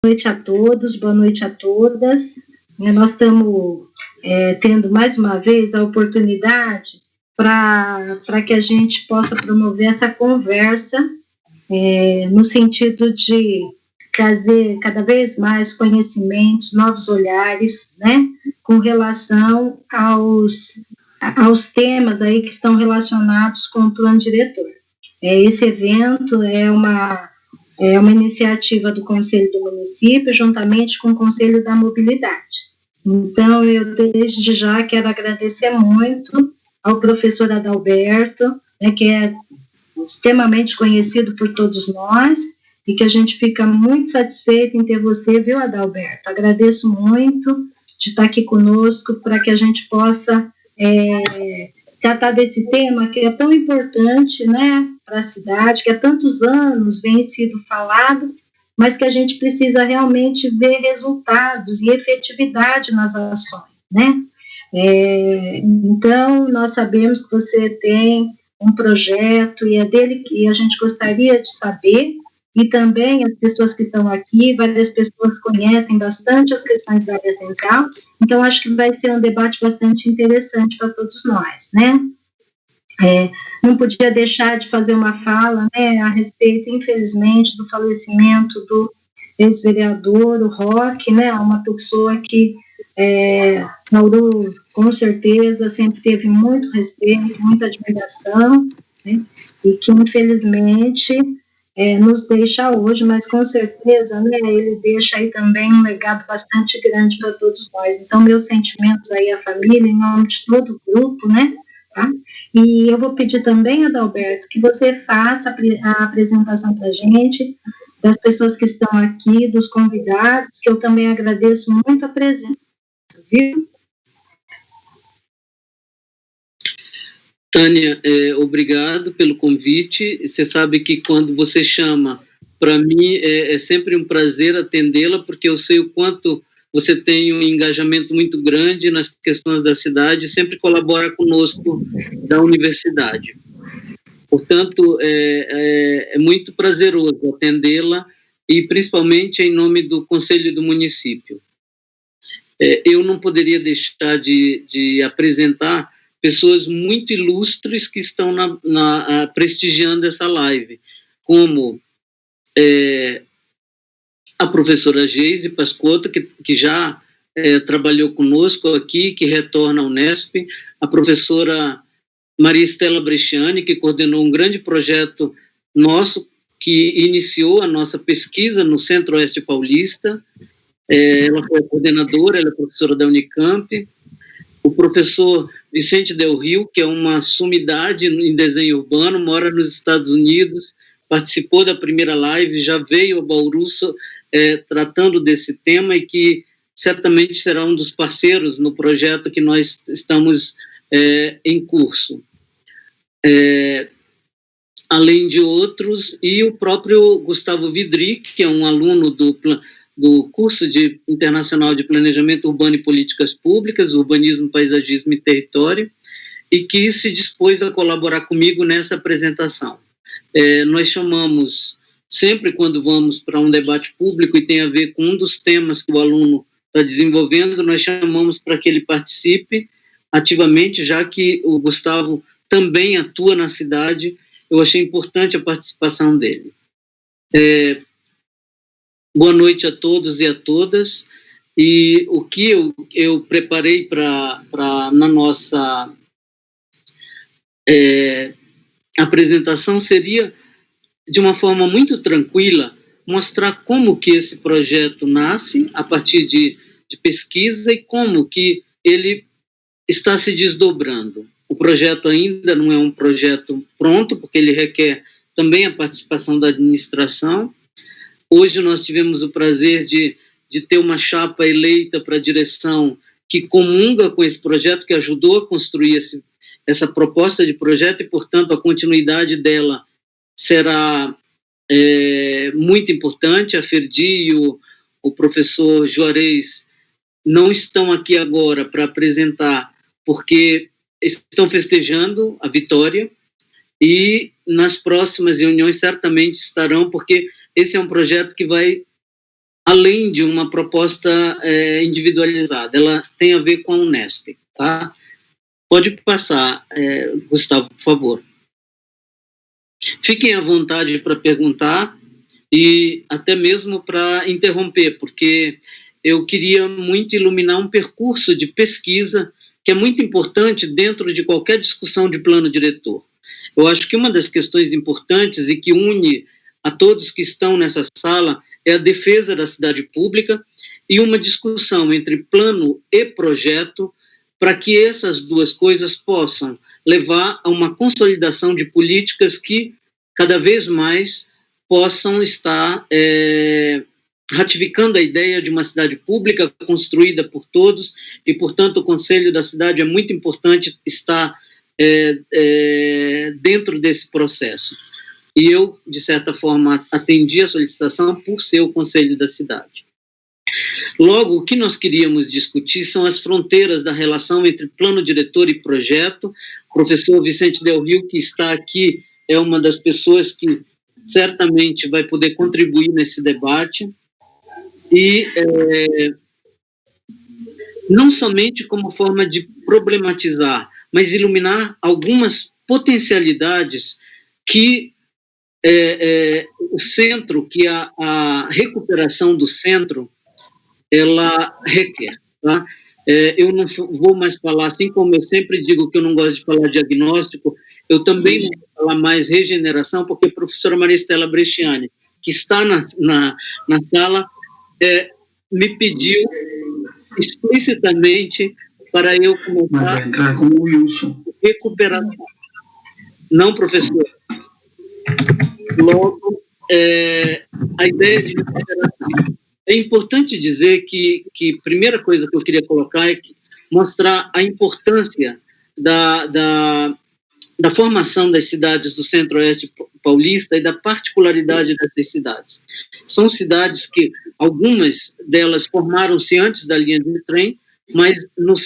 noite a todos, boa noite a todas. Nós estamos tendo mais uma vez a oportunidade para que a gente possa promover essa conversa no sentido de trazer cada vez mais conhecimentos, novos olhares, né, com relação aos temas aí que estão relacionados com o plano diretor. Esse evento é uma iniciativa do Conselho do Município, juntamente com o Conselho da Mobilidade. Então, eu desde já quero agradecer muito ao professor Adalberto, que é extremamente conhecido por todos nós, e que a gente fica muito satisfeito em ter você, viu, Adalberto? Agradeço muito de estar aqui conosco para que a gente possa tratar desse tema que é tão importante, né, para a cidade, que há tantos anos vem sido falado, mas que a gente precisa realmente ver resultados e efetividade nas ações, né? Então, nós sabemos que você tem um projeto e é dele que a gente gostaria de saber, e também as pessoas que estão aqui, várias pessoas conhecem bastante as questões da área central, então acho que vai ser um debate bastante interessante para todos nós, né? Não podia deixar de fazer uma fala, né, a respeito, infelizmente, do falecimento do ex-vereador, o Roque, né, uma pessoa que Nauru, com certeza, sempre teve muito respeito, muita admiração, né, e que, infelizmente, nos deixa hoje, mas com certeza, né, ele deixa aí também um legado bastante grande para todos nós. Então, meus sentimentos aí à família, em nome de todo o grupo, né, tá? E eu vou pedir também, Adalberto, que você faça a apresentação para a gente, das pessoas que estão aqui, dos convidados, que eu também agradeço muito a presença, viu? Tânia, obrigado pelo convite. Você sabe que quando você chama, para mim é sempre um prazer atendê-la, porque eu sei o quanto você tem um engajamento muito grande nas questões da cidade, sempre colabora conosco da universidade. Portanto, é muito prazeroso atendê-la, e principalmente em nome do Conselho do Município. Eu não poderia deixar de apresentar pessoas muito ilustres que estão prestigiando essa live, como a professora Geise Pascotto, que já trabalhou conosco aqui, que retorna à Unesp, a professora Maria Estela Bresciani, que coordenou um grande projeto nosso, que iniciou a nossa pesquisa no Centro-Oeste Paulista. Ela foi a coordenadora, ela é professora da Unicamp. O professor Vicente Del Rio, que é uma sumidade em desenho urbano, mora nos Estados Unidos, participou da primeira live, já veio a Bauru tratando desse tema, e que certamente será um dos parceiros no projeto que nós estamos em curso. Além de outros, e o próprio Gustavo Vidri, que é um aluno do curso internacional de Planejamento Urbano e Políticas Públicas, Urbanismo, Paisagismo e Território, e que se dispôs a colaborar comigo nessa apresentação. Nós chamamos, sempre quando vamos para um debate público e tem a ver com um dos temas que o aluno está desenvolvendo, nós chamamos para que ele participe ativamente, já que o Gustavo também atua na cidade. Eu achei importante a participação dele. Boa noite a todos e a todas. E o que eu preparei na nossa apresentação seria, de uma forma muito tranquila, mostrar como que esse projeto nasce a partir de pesquisa, e como que ele está se desdobrando. O projeto ainda não é um projeto pronto, porque ele requer também a participação da administração. Hoje nós tivemos o prazer de ter uma chapa eleita para a direção que comunga com esse projeto, que ajudou a construir essa proposta de projeto, e, portanto, a continuidade dela será muito importante. A Ferdi e o professor Juarez não estão aqui agora para apresentar, porque estão festejando a vitória, e nas próximas reuniões certamente estarão, porque esse é um projeto que vai além de uma proposta individualizada. Ela tem a ver com a Unesp, tá? Pode passar, Gustavo, por favor. Fiquem à vontade para perguntar e até mesmo para interromper, porque eu queria muito iluminar um percurso de pesquisa que é muito importante dentro de qualquer discussão de plano diretor. Eu acho que uma das questões importantes e que une a todos que estão nessa sala é a defesa da cidade pública e uma discussão entre plano e projeto para que essas duas coisas possam levar a uma consolidação de políticas que cada vez mais possam estar ratificando a ideia de uma cidade pública construída por todos e, portanto, o Conselho da Cidade é muito importante estar dentro desse processo. E eu, de certa forma, atendi a solicitação por ser o Conselho da Cidade. Logo, o que nós queríamos discutir são as fronteiras da relação entre plano diretor e projeto. O professor Vicente Del Rio, que está aqui, é uma das pessoas que certamente vai poder contribuir nesse debate. E não somente como forma de problematizar, mas iluminar algumas potencialidades que o centro, que a recuperação do centro, ela requer. Tá? Eu não vou mais falar, assim como eu sempre digo que eu não gosto de falar diagnóstico, eu também não vou falar mais regeneração, porque a professora Maria Estela Bresciani, que está na sala, me pediu explicitamente para eu começar entrar com o Wilson. Recuperação. Não, professor. Logo, a ideia de recuperação. É importante dizer que a primeira coisa que eu queria colocar é mostrar a importância da formação das cidades do Centro-Oeste paulista e da particularidade dessas cidades. São cidades que, algumas delas formaram-se antes da linha de trem, mas na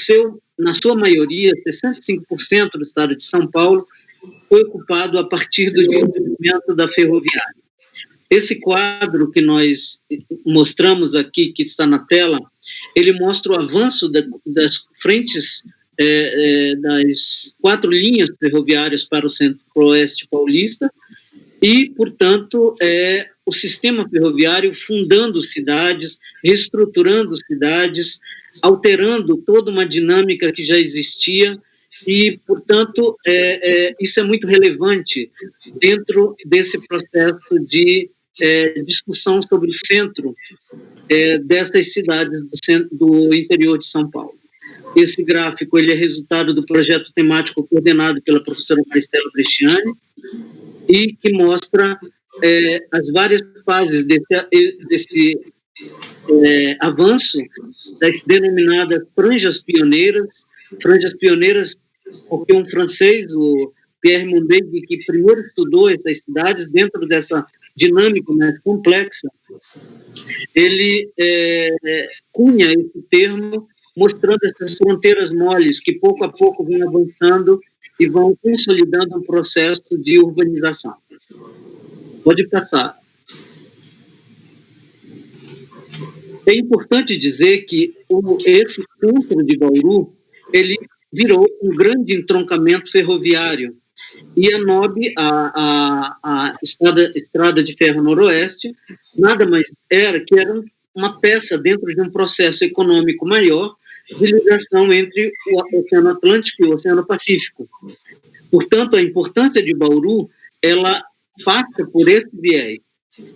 sua maioria, 65% do estado de São Paulo foi ocupado a partir do desenvolvimento da ferroviária. Esse quadro que nós mostramos aqui, que está na tela, ele mostra o avanço das frentes das 4 linhas ferroviárias para o Centro-Oeste paulista e, portanto, o sistema ferroviário fundando cidades, reestruturando cidades, alterando toda uma dinâmica que já existia e, portanto, isso é muito relevante dentro desse processo de discussão sobre o centro dessas cidades do interior de São Paulo. Esse gráfico ele é resultado do projeto temático coordenado pela professora Maristela Bresciani e que mostra as várias fases desse avanço das denominadas franjas pioneiras porque um francês, o Pierre Mundègue, que primeiro estudou essas cidades dentro dessa dinâmica mais complexa, ele cunha esse termo mostrando essas fronteiras moles que pouco a pouco vão avançando e vão consolidando um processo de urbanização. Pode passar. É importante dizer que esse centro de Bauru, ele virou um grande entroncamento ferroviário. E a NOB, a Estrada de Ferro Noroeste, nada mais era que uma peça dentro de um processo econômico maior de ligação entre o Oceano Atlântico e o Oceano Pacífico. Portanto, a importância de Bauru, ela passa por esse viés.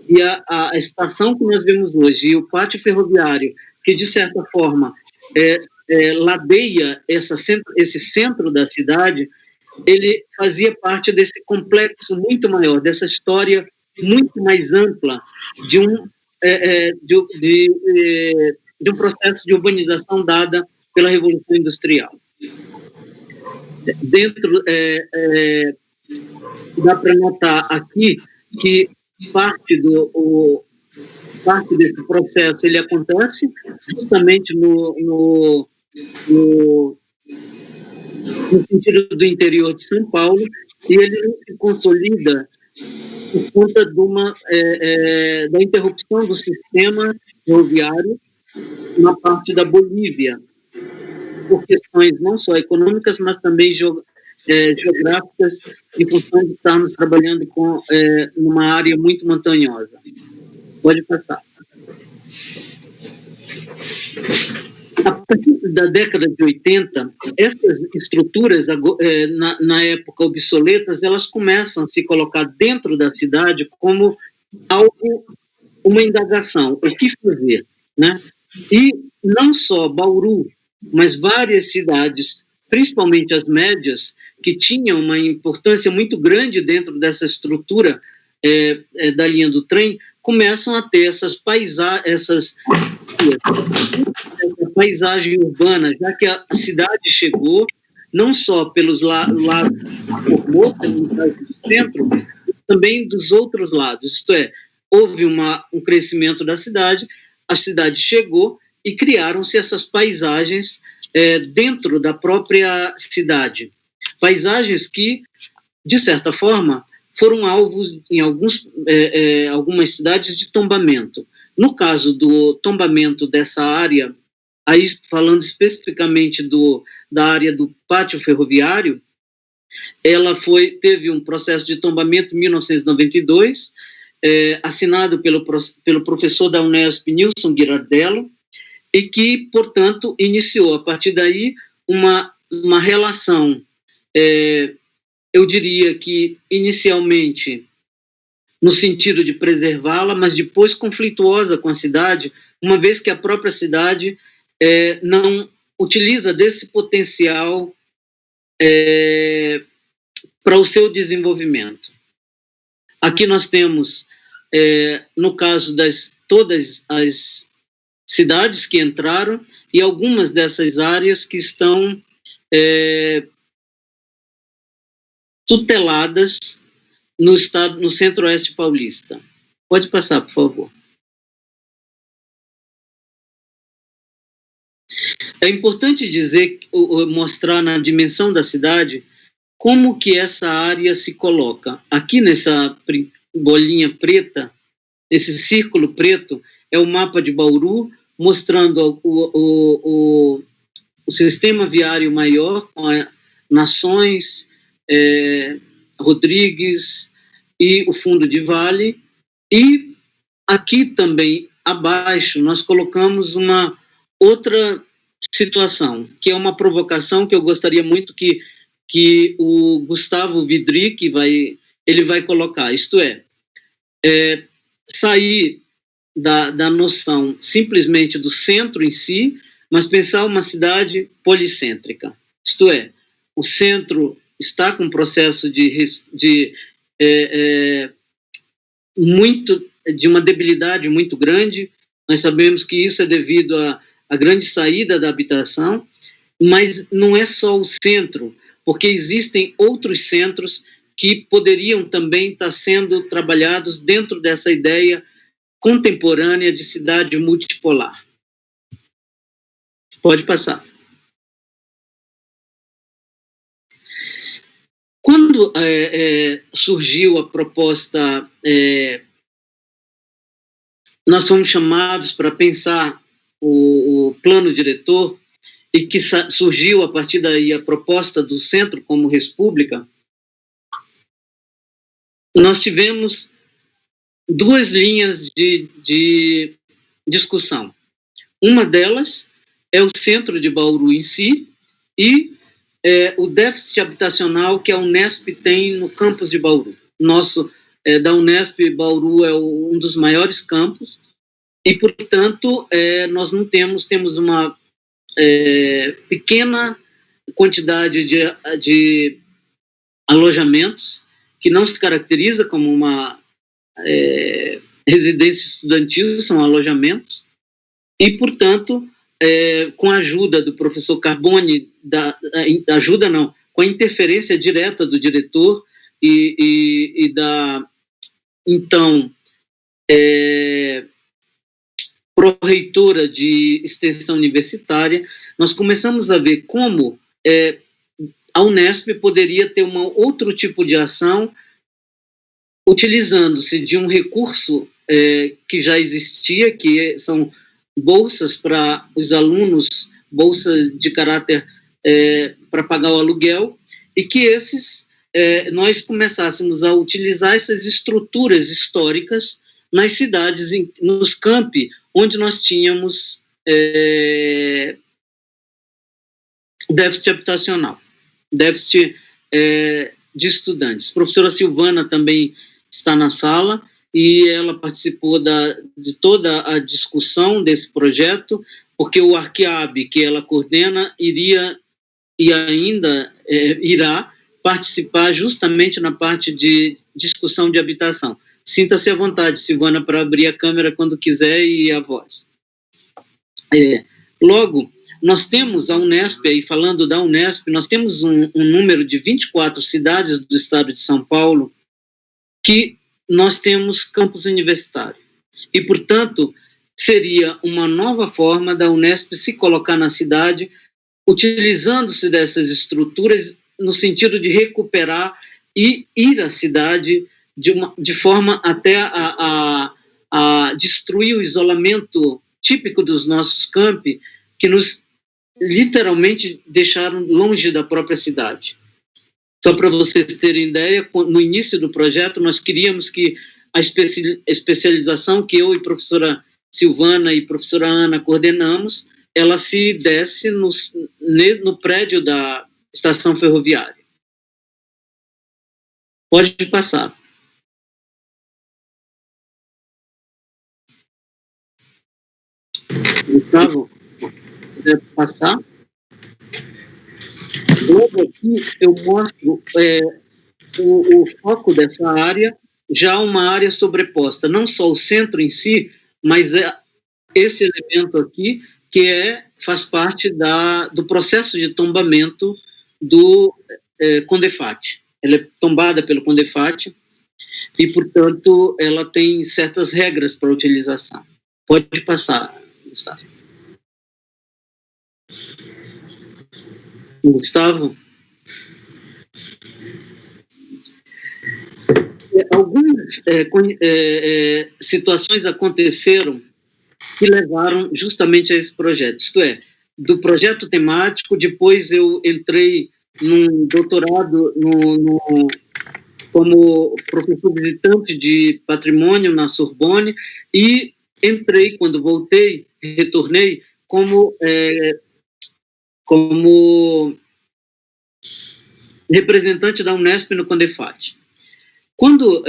E a estação que nós vemos hoje, e o pátio ferroviário, que, de certa forma, ladeia esse centro da cidade, ele fazia parte desse complexo muito maior, dessa história muito mais ampla de um processo de urbanização dada pela Revolução Industrial. Dá para notar aqui que parte desse processo ele acontece justamente no sentido do interior de São Paulo, e ele se consolida por conta da interrupção do sistema ferroviário na parte da Bolívia, por questões não só econômicas, mas também geográficas, em função de estarmos trabalhando numa área muito montanhosa. Pode passar. A partir da década de 80, essas estruturas, na época obsoletas, elas começam a se colocar dentro da cidade como uma indagação, o que fazer, né? E não só Bauru, mas várias cidades, principalmente as médias, que tinham uma importância muito grande dentro dessa estrutura da linha do trem, começam a ter essa paisagem urbana, já que a cidade chegou, não só pelos lados do centro, também dos outros lados, isto é, houve um crescimento da cidade, a cidade chegou e criaram-se essas paisagens dentro da própria cidade. Paisagens que, de certa forma, foram alvos em algumas cidades de tombamento. No caso do tombamento dessa área, aí falando especificamente da área do pátio ferroviário, ela teve um processo de tombamento em 1992, assinado pelo professor da Unesp, Nilson Girardello, e que, portanto, iniciou, a partir daí, uma relação, eu diria que, inicialmente, no sentido de preservá-la, mas depois conflituosa com a cidade, uma vez que a própria cidade não utiliza desse potencial para o seu desenvolvimento. Aqui nós temos, no caso todas as cidades que entraram e algumas dessas áreas que estão tuteladas no Centro-Oeste paulista. Pode passar, por favor. É importante mostrar na dimensão da cidade como que essa área se coloca. Aqui nessa bolinha preta, esse círculo preto, é o mapa de Bauru, mostrando o sistema viário maior, com Nações, Rodrigues e o fundo de vale. E aqui também, abaixo, nós colocamos uma outra situação, que é uma provocação que eu gostaria muito que o Gustavo Vidric vai colocar, isto sair da noção simplesmente do centro em si, mas pensar uma cidade policêntrica, isto é, o centro está com um processo de uma debilidade muito grande. Nós sabemos que isso é devido à grande saída da habitação, mas não é só o centro, porque existem outros centros que poderiam também estar sendo trabalhados dentro dessa ideia contemporânea de cidade multipolar. Pode passar. Quando surgiu a proposta, nós fomos chamados para pensar o plano diretor, e que surgiu a partir daí a proposta do Centro como República, nós tivemos duas linhas de discussão. Uma delas é o centro de Bauru em si e o déficit habitacional que a Unesp tem no campus de Bauru. Da Unesp, Bauru é um dos maiores campos e, portanto, nós não temos uma pequena quantidade de alojamentos que não se caracteriza como uma residência estudantil, são alojamentos, e, portanto, com a ajuda do professor Carbone, com a interferência direta do diretor e da, então, pró-reitora de extensão universitária, nós começamos a ver como a Unesp poderia ter outro tipo de ação utilizando-se de um recurso que já existia, que são bolsas para os alunos, bolsa de caráter para pagar o aluguel, e que nós começássemos a utilizar essas estruturas históricas nas cidades, nos campi, onde nós tínhamos déficit habitacional, déficit de estudantes. A professora Silvana também está na sala e ela participou de toda a discussão desse projeto, porque o Arquiab, que ela coordena, iria e ainda irá participar justamente na parte de discussão de habitação. Sinta-se à vontade, Silvana, para abrir a câmera quando quiser e a voz. Logo, nós temos a Unesp, e falando da Unesp, nós temos um número de 24 cidades do estado de São Paulo que nós temos campus universitário. E, portanto, seria uma nova forma da Unesp se colocar na cidade, utilizando-se dessas estruturas no sentido de recuperar e ir à cidade de forma até a destruir o isolamento típico dos nossos campi, que nos literalmente deixaram longe da própria cidade. Só para vocês terem ideia, no início do projeto, nós queríamos que a especialização que eu e professora Silvana e professora Ana coordenamos, ela se desse no prédio da estação ferroviária. Pode passar. Gustavo, quiser passar? Logo aqui eu mostro o foco dessa área, já uma área sobreposta, não só o centro em si, mas esse elemento aqui, que faz parte do processo de tombamento do Condefat. Ela é tombada pelo Condefat e, portanto, ela tem certas regras para utilização. Pode passar, Gustavo. Gustavo? Algumas situações aconteceram que levaram justamente a esse projeto. Isto é, do projeto temático, depois eu entrei num doutorado como professor visitante de patrimônio na Sorbonne e entrei, quando voltei, retornei como representante da Unesp no Condefat. Quando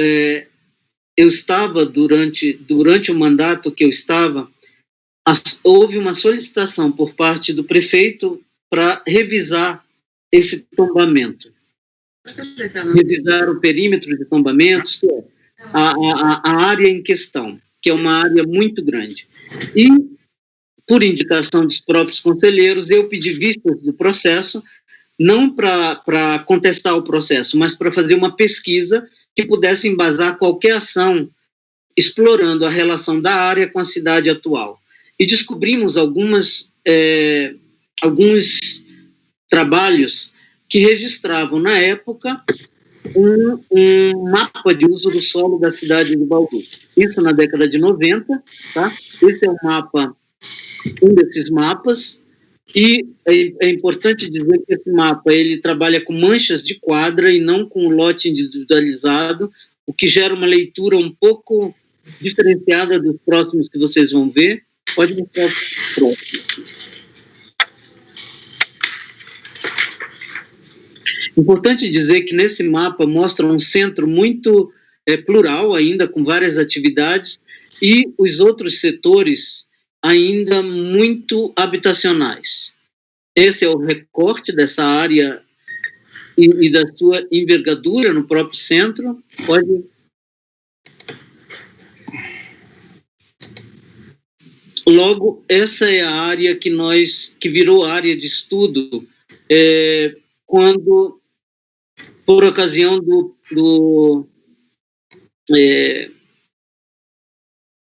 eu estava, durante o mandato que eu estava, houve uma solicitação por parte do prefeito para revisar esse tombamento. Revisar o perímetro de tombamento, a área em questão, que é uma área muito grande. E, por indicação dos próprios conselheiros, eu pedi vistas do processo, não para contestar o processo, mas para fazer uma pesquisa que pudesse embasar qualquer ação explorando a relação da área com a cidade atual. E descobrimos alguns trabalhos que registravam, na época, um mapa de uso do solo da cidade de Bauru. Isso na década de 90, tá? Esse é um desses mapas, e é importante dizer que esse mapa ele trabalha com manchas de quadra e não com lote individualizado, o que gera uma leitura um pouco diferenciada dos próximos que vocês vão ver. Pode mostrar o próximo. Importante dizer que nesse mapa mostra um centro muito plural ainda, com várias atividades, e os outros setores ainda muito habitacionais. Esse é o recorte dessa área e da sua envergadura no próprio centro. Pode... Logo, essa é a área que virou área de estudo quando, por ocasião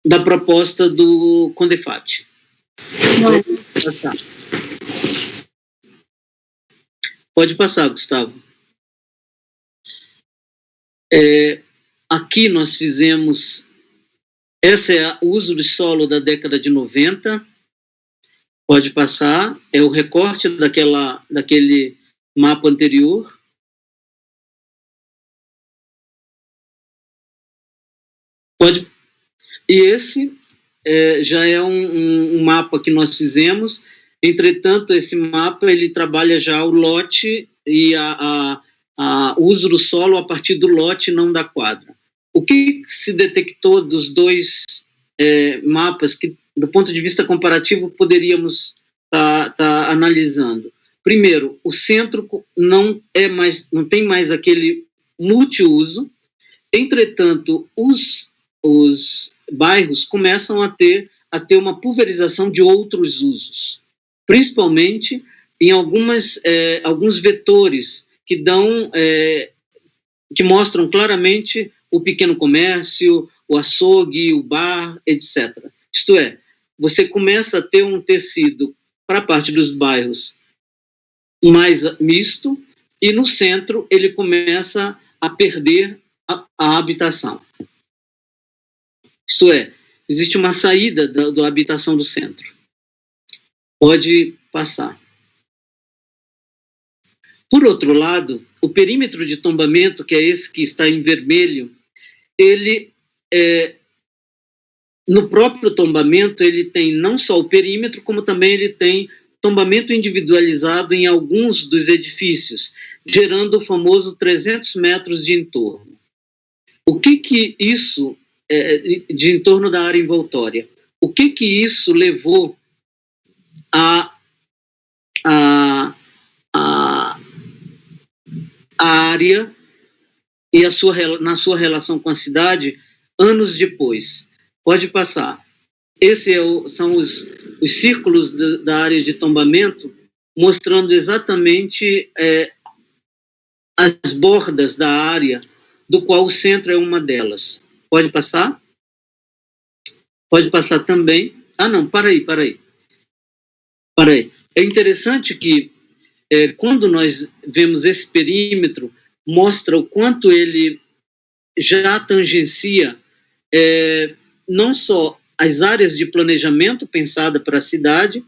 da proposta do Condefat. Pode passar, Gustavo. aqui nós fizemos, esse é o uso do solo da década de 90, pode passar, é o recorte daquele mapa anterior. Pode, e esse já é um mapa que nós fizemos. Entretanto, esse mapa ele trabalha já o lote e o uso do solo a partir do lote, não da quadra. O que se detectou dos dois mapas que, do ponto de vista comparativo, poderíamos tá analisando? Primeiro, o centro não tem mais aquele multiuso. Entretanto, os bairros começam a ter uma pulverização de outros usos, principalmente em alguns vetores que mostram claramente o pequeno comércio, o açougue, o bar, etc. Isto é, você começa a ter um tecido para a parte dos bairros mais misto, e no centro ele começa a perder a habitação. Isto é, existe uma saída da habitação do centro. Pode passar. Por outro lado, o perímetro de tombamento, que é esse que está em vermelho, ele, no próprio tombamento, ele tem não só o perímetro, como também ele tem tombamento individualizado em alguns dos edifícios, gerando o famoso 300 metros de entorno. O que isso, de entorno da área envoltória, o que isso levou a área e na sua relação com a cidade anos depois? Pode passar. Esses são os círculos da área de tombamento, mostrando exatamente as bordas da área, do qual o centro é uma delas. Pode passar? Pode passar também. Ah, não, para aí. É interessante que, quando nós vemos esse perímetro, mostra o quanto ele já tangencia não só as áreas de planejamento pensada para a cidade,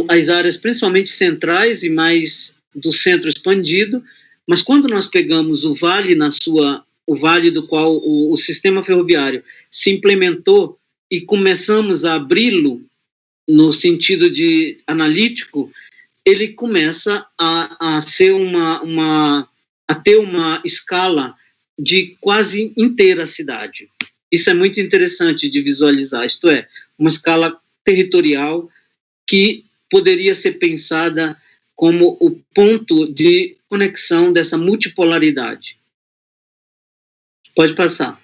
as áreas principalmente centrais e mais do centro expandido, mas quando nós pegamos o vale o vale do qual o sistema ferroviário se implementou e começamos a abri-lo no sentido de analítico, ele começa a ter uma escala de quase inteira a cidade. Isso é muito interessante de visualizar, isto é, uma escala territorial que poderia ser pensada como o ponto de conexão dessa multipolaridade. Pode passar.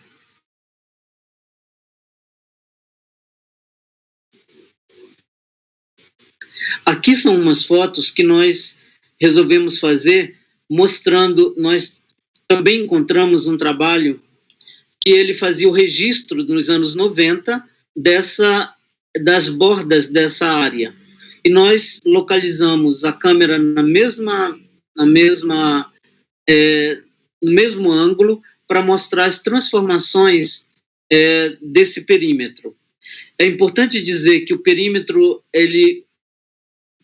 Aqui são umas fotos que nós resolvemos fazer, mostrando, nós também encontramos um trabalho que ele fazia o registro nos anos 90 das bordas dessa área. E nós localizamos a câmera no mesmo ângulo para mostrar as transformações desse perímetro. É importante dizer que o perímetro, ele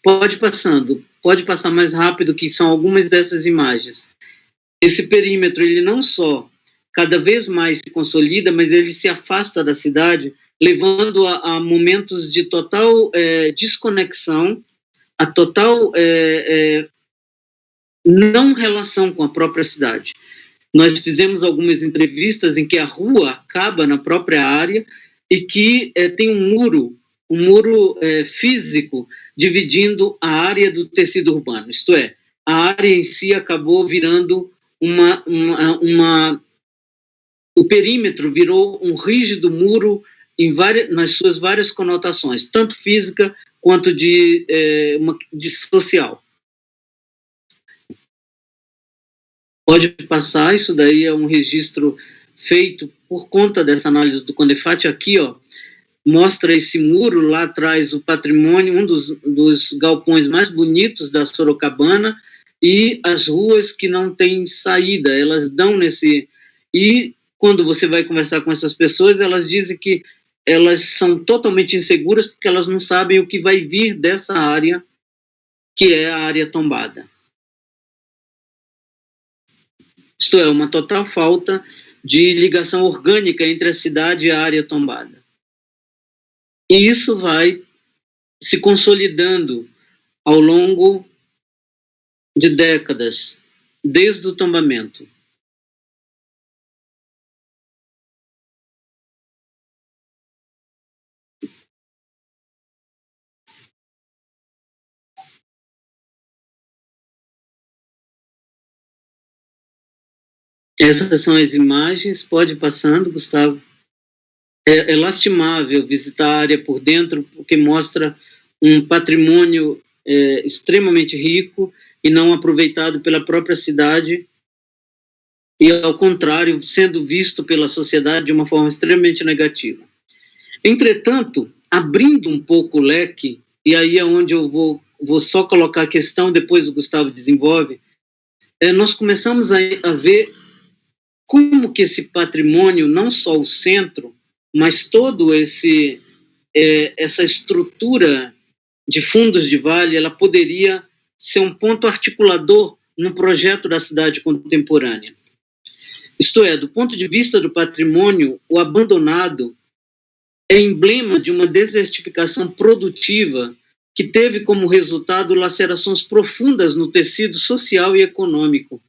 pode passar mais rápido, que são algumas dessas imagens. Esse perímetro, ele não só cada vez mais se consolida, mas ele se afasta da cidade, levando a momentos de total desconexão, a total não relação com a própria cidade. Nós fizemos algumas entrevistas em que a rua acaba na própria área e que tem um muro físico dividindo a área do tecido urbano. Isto é, a área em si acabou virando o perímetro virou um rígido muro nas suas várias conotações, tanto física quanto de social. Pode passar, isso daí é um registro feito por conta dessa análise do Condefat. Aqui, mostra esse muro, lá atrás o patrimônio, um dos galpões mais bonitos da Sorocabana, e as ruas que não têm saída, elas dão nesse... E quando você vai conversar com essas pessoas, elas dizem que elas são totalmente inseguras porque elas não sabem o que vai vir dessa área, que é a área tombada. Isto é, uma total falta de ligação orgânica entre a cidade e a área tombada. E isso vai se consolidando ao longo de décadas, desde o tombamento. Essas são as imagens, pode ir passando, Gustavo. É lastimável visitar a área por dentro, porque mostra um patrimônio extremamente rico e não aproveitado pela própria cidade, e, ao contrário, sendo visto pela sociedade de uma forma extremamente negativa. Entretanto, abrindo um pouco o leque, e aí é onde eu vou só colocar a questão, depois o Gustavo desenvolve, nós começamos a ver como que esse patrimônio, não só o centro, mas todo essa estrutura de fundos de vale, ela poderia ser um ponto articulador no projeto da cidade contemporânea. Isto é, do ponto de vista do patrimônio, o abandonado é emblema de uma desertificação produtiva que teve como resultado lacerações profundas no tecido social e econômico.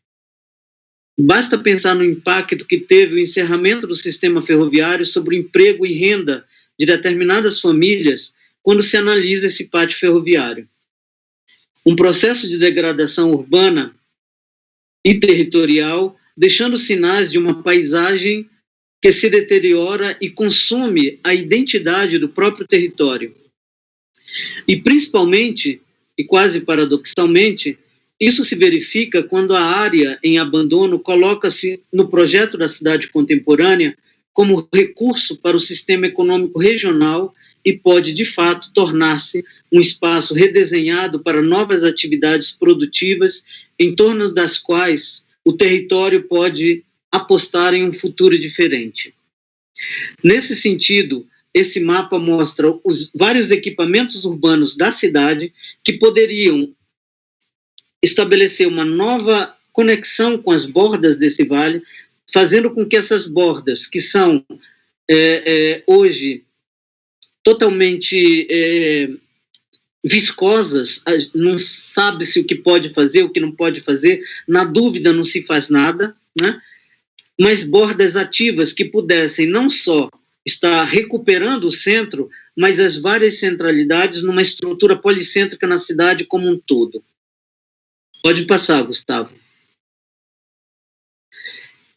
Basta pensar no impacto que teve o encerramento do sistema ferroviário sobre o emprego e renda de determinadas famílias quando se analisa esse pátio ferroviário. Um processo de degradação urbana e territorial, deixando sinais de uma paisagem que se deteriora e consome a identidade do próprio território. E principalmente, e quase paradoxalmente, isso se verifica quando a área em abandono coloca-se no projeto da cidade contemporânea como recurso para o sistema econômico regional e pode, de fato, tornar-se um espaço redesenhado para novas atividades produtivas em torno das quais o território pode apostar em um futuro diferente. Nesse sentido, esse mapa mostra os vários equipamentos urbanos da cidade que poderiam estabelecer uma nova conexão com as bordas desse vale, fazendo com que essas bordas, que são hoje totalmente viscosas, não sabe-se o que pode fazer, o que não pode fazer, na dúvida não se faz nada, né? Mas bordas ativas que pudessem não só estar recuperando o centro, mas as várias centralidades numa estrutura policêntrica na cidade como um todo. Pode passar, Gustavo.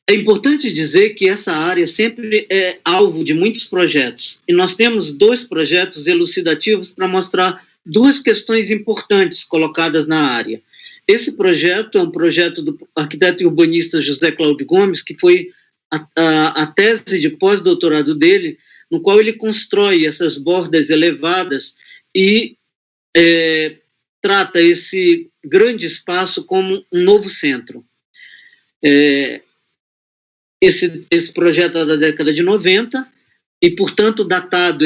É importante dizer que essa área sempre é alvo de muitos projetos, e nós temos 2 projetos elucidativos para mostrar 2 questões importantes colocadas na área. Esse projeto é um projeto do arquiteto e urbanista José Cláudio Gomes, que foi a tese de pós-doutorado dele, no qual ele constrói essas bordas elevadas e trata esse grande espaço como um novo centro. Esse projeto é da década de 90 e, portanto, datado.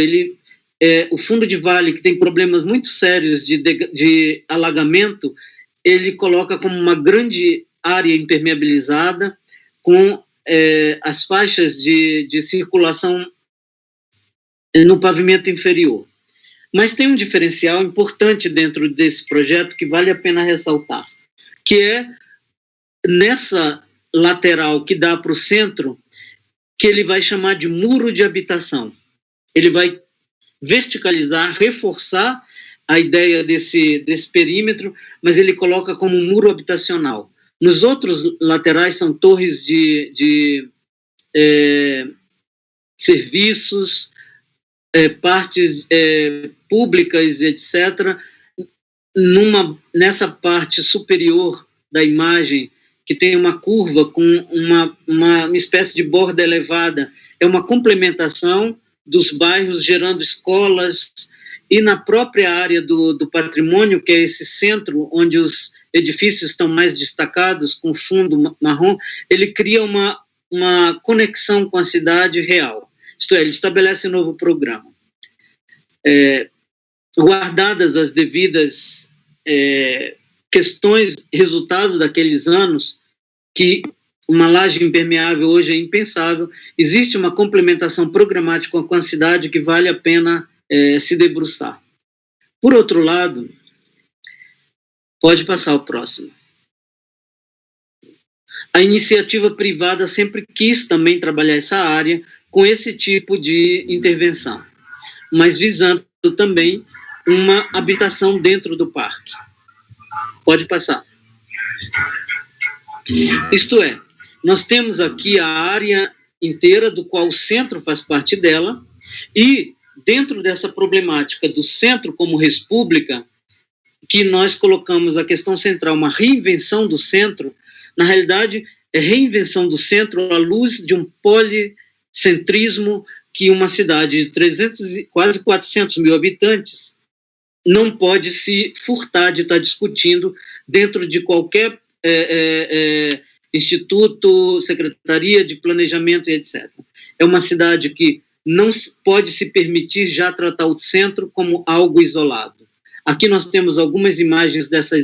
O fundo de vale, que tem problemas muito sérios de alagamento, ele coloca como uma grande área impermeabilizada com as faixas de circulação no pavimento inferior. Mas tem um diferencial importante dentro desse projeto que vale a pena ressaltar, que é nessa lateral que dá para o centro, que ele vai chamar de muro de habitação. Ele vai verticalizar, reforçar a ideia desse perímetro, mas ele coloca como um muro habitacional. Nos outros laterais são torres de serviços, partes públicas, etc. Nessa parte superior da imagem, que tem uma curva com uma espécie de borda elevada, é uma complementação dos bairros, gerando escolas, e na própria área do patrimônio, que é esse centro onde os edifícios estão mais destacados, com fundo marrom, ele cria uma conexão com a cidade real. Isto é, ele estabelece um novo programa. Guardadas as devidas questões, resultado daqueles anos, que uma laje impermeável hoje é impensável, existe uma complementação programática com a cidade que vale a pena se debruçar. Por outro lado, pode passar o próximo. A iniciativa privada sempre quis também trabalhar essa área com esse tipo de intervenção, mas visando também uma habitação dentro do parque. Pode passar. Isto é, nós temos aqui a área inteira do qual o centro faz parte dela, e dentro dessa problemática do centro como república, que nós colocamos a questão central, uma reinvenção do centro, na realidade é reinvenção do centro à luz de um policentrismo que uma cidade de 300, quase 400 mil habitantes não pode se furtar de estar discutindo dentro de qualquer instituto, secretaria de planejamento e etc. É uma cidade que não pode se permitir já tratar o centro como algo isolado. Aqui nós temos algumas imagens dessa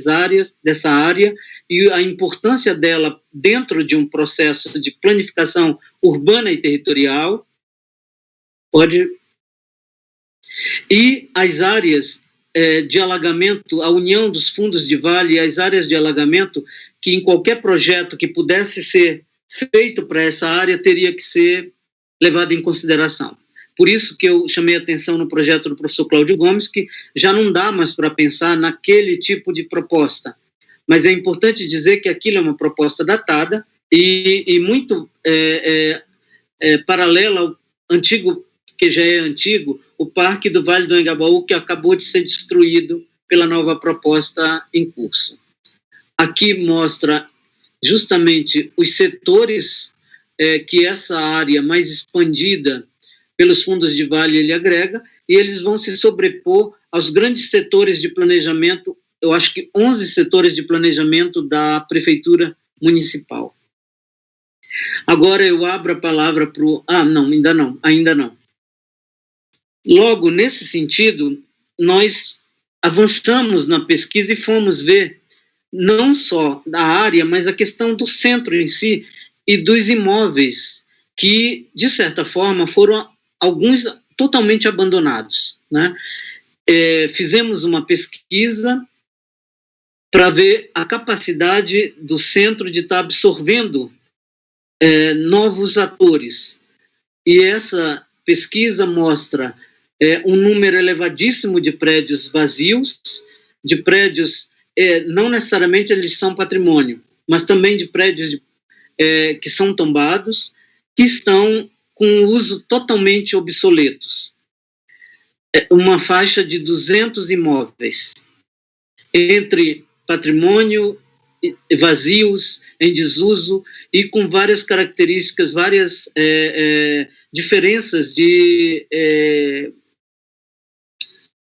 área, e a importância dela dentro de um processo de planificação urbana e territorial. E as áreas de alagamento, a união dos fundos de vale e as áreas de alagamento, que em qualquer projeto que pudesse ser feito para essa área teria que ser levado em consideração. Por isso que eu chamei a atenção no projeto do professor Cláudio Gomes, que já não dá mais para pensar naquele tipo de proposta. Mas é importante dizer que aquilo é uma proposta datada e muito paralela ao antigo, que já é antigo, o Parque do Vale do Anhangabaú, que acabou de ser destruído pela nova proposta em curso. Aqui mostra justamente os setores que essa área mais expandida pelos fundos de vale ele agrega, e eles vão se sobrepor aos grandes setores de planejamento, eu acho que 11 setores de planejamento da Prefeitura Municipal. Agora eu abro a palavra para o... ainda não. Logo, nesse sentido, nós avançamos na pesquisa e fomos ver não só da área, mas a questão do centro em si e dos imóveis que, de certa forma, foram alguns totalmente abandonados, né? Fizemos uma pesquisa para ver a capacidade do centro de estar absorvendo novos atores. E essa pesquisa mostra um número elevadíssimo de prédios vazios, de prédios, não necessariamente eles são patrimônio, mas também de prédios que são tombados, que estão com uso totalmente obsoletos. Uma faixa de 200 imóveis, entre patrimônio, vazios, em desuso, e com várias características, várias diferenças de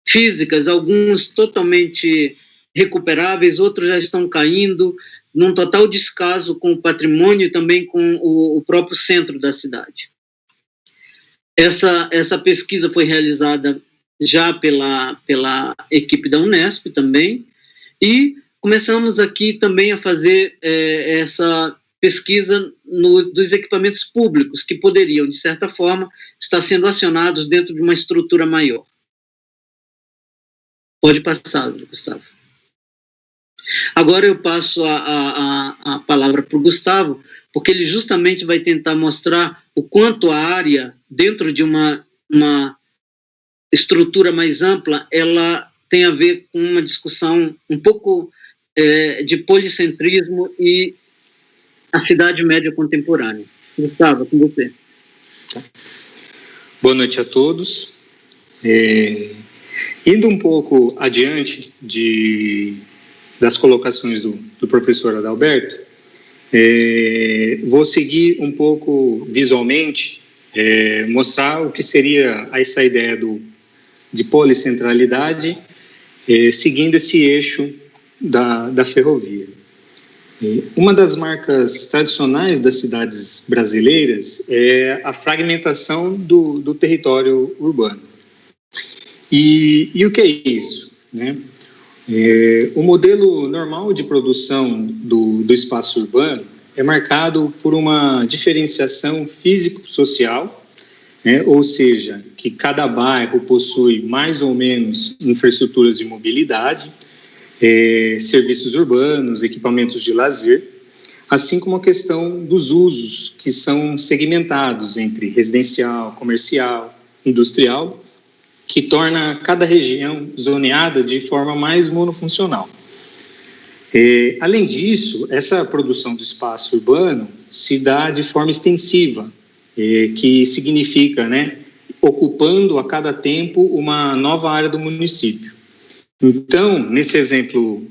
físicas, alguns totalmente recuperáveis, outros já estão caindo, num total descaso com o patrimônio e também com o próprio centro da cidade. Essa pesquisa foi realizada já pela equipe da Unesp também, e começamos aqui também a fazer essa pesquisa dos equipamentos públicos, que poderiam, de certa forma, estar sendo acionados dentro de uma estrutura maior. Pode passar, Gustavo. Agora eu passo a palavra para o Gustavo, porque ele justamente vai tentar mostrar o quanto a área, dentro de uma estrutura mais ampla, ela tem a ver com uma discussão um pouco de policentrismo e a cidade média contemporânea. Gustavo, com você. Boa noite a todos. Indo um pouco adiante das colocações do professor Adalberto, vou seguir um pouco visualmente, mostrar o que seria essa ideia de policentralidade, seguindo esse eixo da ferrovia. Uma das marcas tradicionais das cidades brasileiras é a fragmentação do território urbano. E o que é isso, né? O modelo normal de produção do espaço urbano é marcado por uma diferenciação físico-social, né? Ou seja, que cada bairro possui mais ou menos infraestruturas de mobilidade, serviços urbanos, equipamentos de lazer, assim como a questão dos usos que são segmentados entre residencial, comercial, industrial, que torna cada região zoneada de forma mais monofuncional. Além disso, essa produção do espaço urbano se dá de forma extensiva, que significa, né, ocupando a cada tempo uma nova área do município. Então, nesse exemplo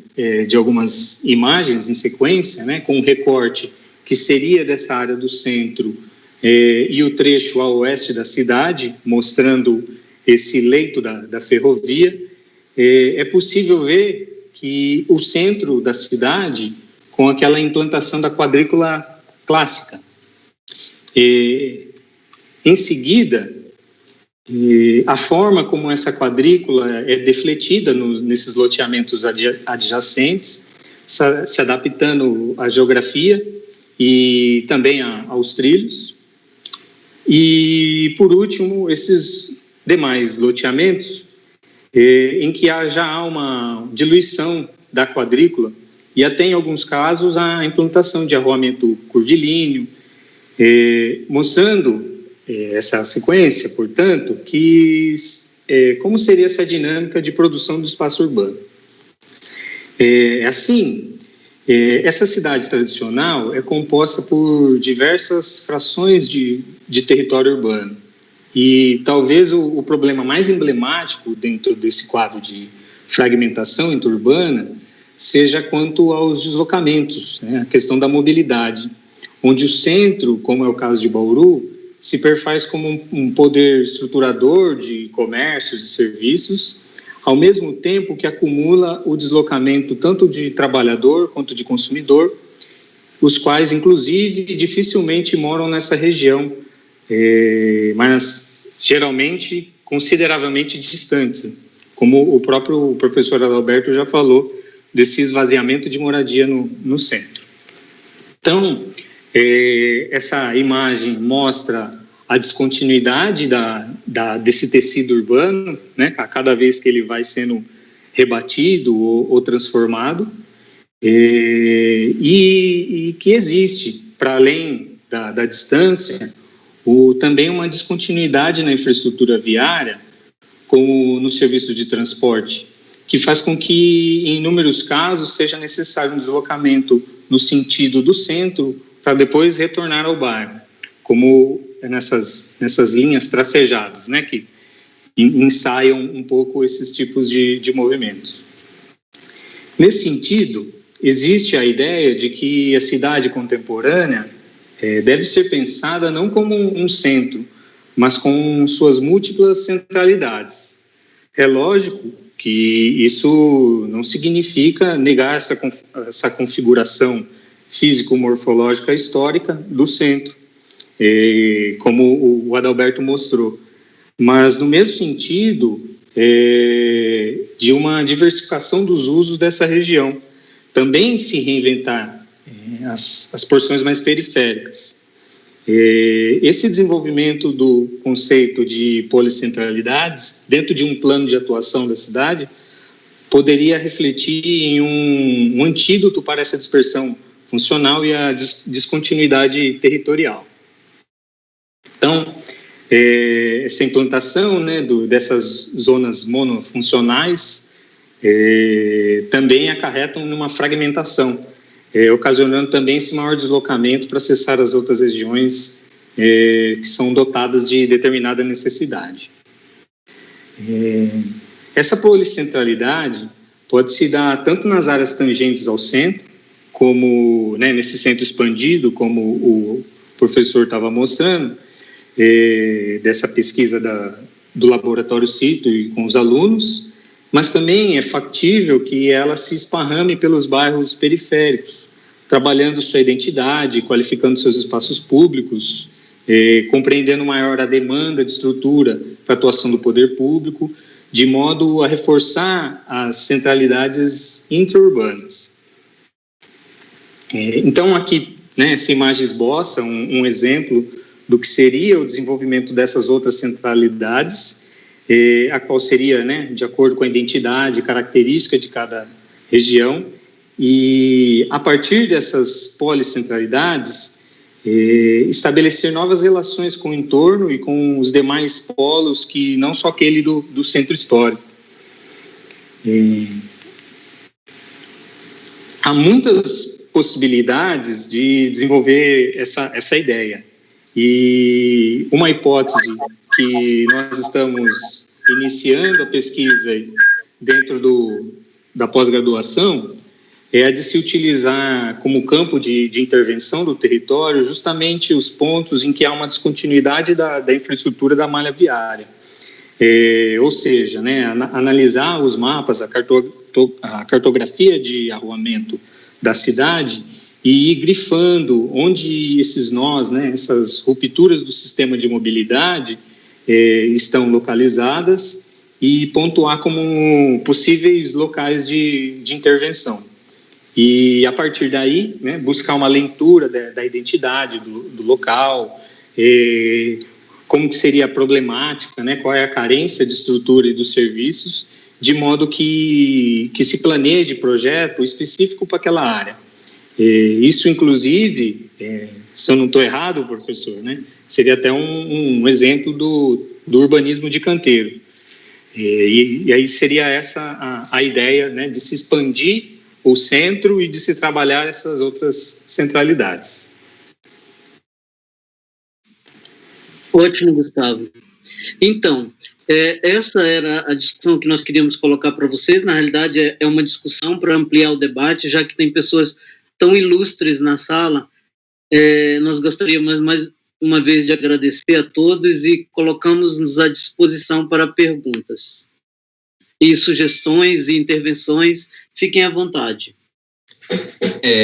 de algumas imagens em sequência, né, com um recorte que seria dessa área do centro e o trecho a oeste da cidade, mostrando esse leito da ferrovia, é possível ver que o centro da cidade, com aquela implantação da quadrícula clássica. Em seguida, a forma como essa quadrícula é defletida nesses loteamentos adjacentes, se adaptando à geografia e também aos trilhos. E, por último, esses demais loteamentos, em que já há uma diluição da quadrícula e até, em alguns casos, a implantação de arruamento curvilíneo, mostrando essa sequência, portanto, como seria essa dinâmica de produção do espaço urbano. Assim, essa cidade tradicional é composta por diversas frações de território urbano. E talvez o problema mais emblemático dentro desse quadro de fragmentação interurbana seja quanto aos deslocamentos, né? A questão da mobilidade, onde o centro, como é o caso de Bauru, se perfaz como um poder estruturador de comércios e serviços, ao mesmo tempo que acumula o deslocamento tanto de trabalhador quanto de consumidor, os quais, inclusive, dificilmente moram nessa região, mas geralmente consideravelmente distantes, como o próprio professor Adalberto já falou, desse esvaziamento de moradia no centro. Então, essa imagem mostra a descontinuidade desse tecido urbano, né, a cada vez que ele vai sendo rebatido ou transformado, e que existe, para além da distância, também uma descontinuidade na infraestrutura viária, como no serviço de transporte, que faz com que, em inúmeros casos, seja necessário um deslocamento no sentido do centro para depois retornar ao bairro, como nessas linhas tracejadas, né, que ensaiam um pouco esses tipos de movimentos. Nesse sentido, existe a ideia de que a cidade contemporânea deve ser pensada não como um centro, mas com suas múltiplas centralidades. É lógico que isso não significa negar essa configuração físico-morfológica histórica do centro, como o Adalberto mostrou, mas no mesmo sentido de uma diversificação dos usos dessa região, também se reinventar as porções mais periféricas. Esse desenvolvimento do conceito de policentralidades dentro de um plano de atuação da cidade poderia refletir em um antídoto para essa dispersão funcional e a descontinuidade territorial. Então, essa implantação, né, dessas zonas monofuncionais também acarretam numa fragmentação, ocasionando também esse maior deslocamento para acessar as outras regiões que são dotadas de determinada necessidade. Essa policentralidade pode se dar tanto nas áreas tangentes ao centro, como, né, nesse centro expandido, como o professor estava mostrando, dessa pesquisa do Laboratório Cito e com os alunos, mas também é factível que ela se esparrame pelos bairros periféricos, trabalhando sua identidade, qualificando seus espaços públicos, compreendendo maior a demanda de estrutura para a atuação do poder público, de modo a reforçar as centralidades intraurbanas. Então, aqui, né, essa imagem esboça um exemplo do que seria o desenvolvimento dessas outras centralidades, a qual seria, né, de acordo com a identidade e característica de cada região, e a partir dessas policentralidades, estabelecer novas relações com o entorno e com os demais polos, que não só aquele do centro histórico. Há muitas possibilidades de desenvolver essa ideia, e uma hipótese que nós estamos iniciando a pesquisa dentro da pós-graduação é a de se utilizar como campo de intervenção do território justamente os pontos em que há uma descontinuidade da infraestrutura da malha viária. Ou seja, né, analisar os mapas, a cartografia de arruamento da cidade e ir grifando onde esses nós, né, essas rupturas do sistema de mobilidade estão localizadas e pontuar como possíveis locais de intervenção. E, a partir daí, né, buscar uma leitura da identidade do local, como que seria a problemática, né, qual é a carência de estrutura e dos serviços, de modo que se planeje projeto específico para aquela área. Isso, inclusive, se eu não estou errado, professor, né, seria até um exemplo do urbanismo de canteiro. E aí seria essa a ideia, né, de se expandir o centro e de se trabalhar essas outras centralidades. Ótimo, Gustavo. Então, essa era a discussão que nós queríamos colocar para vocês. Na realidade, é uma discussão para ampliar o debate, já que tem pessoas tão ilustres na sala. Nós gostaríamos mais uma vez de agradecer a todos e colocamos-nos à disposição para perguntas e sugestões e intervenções. Fiquem à vontade.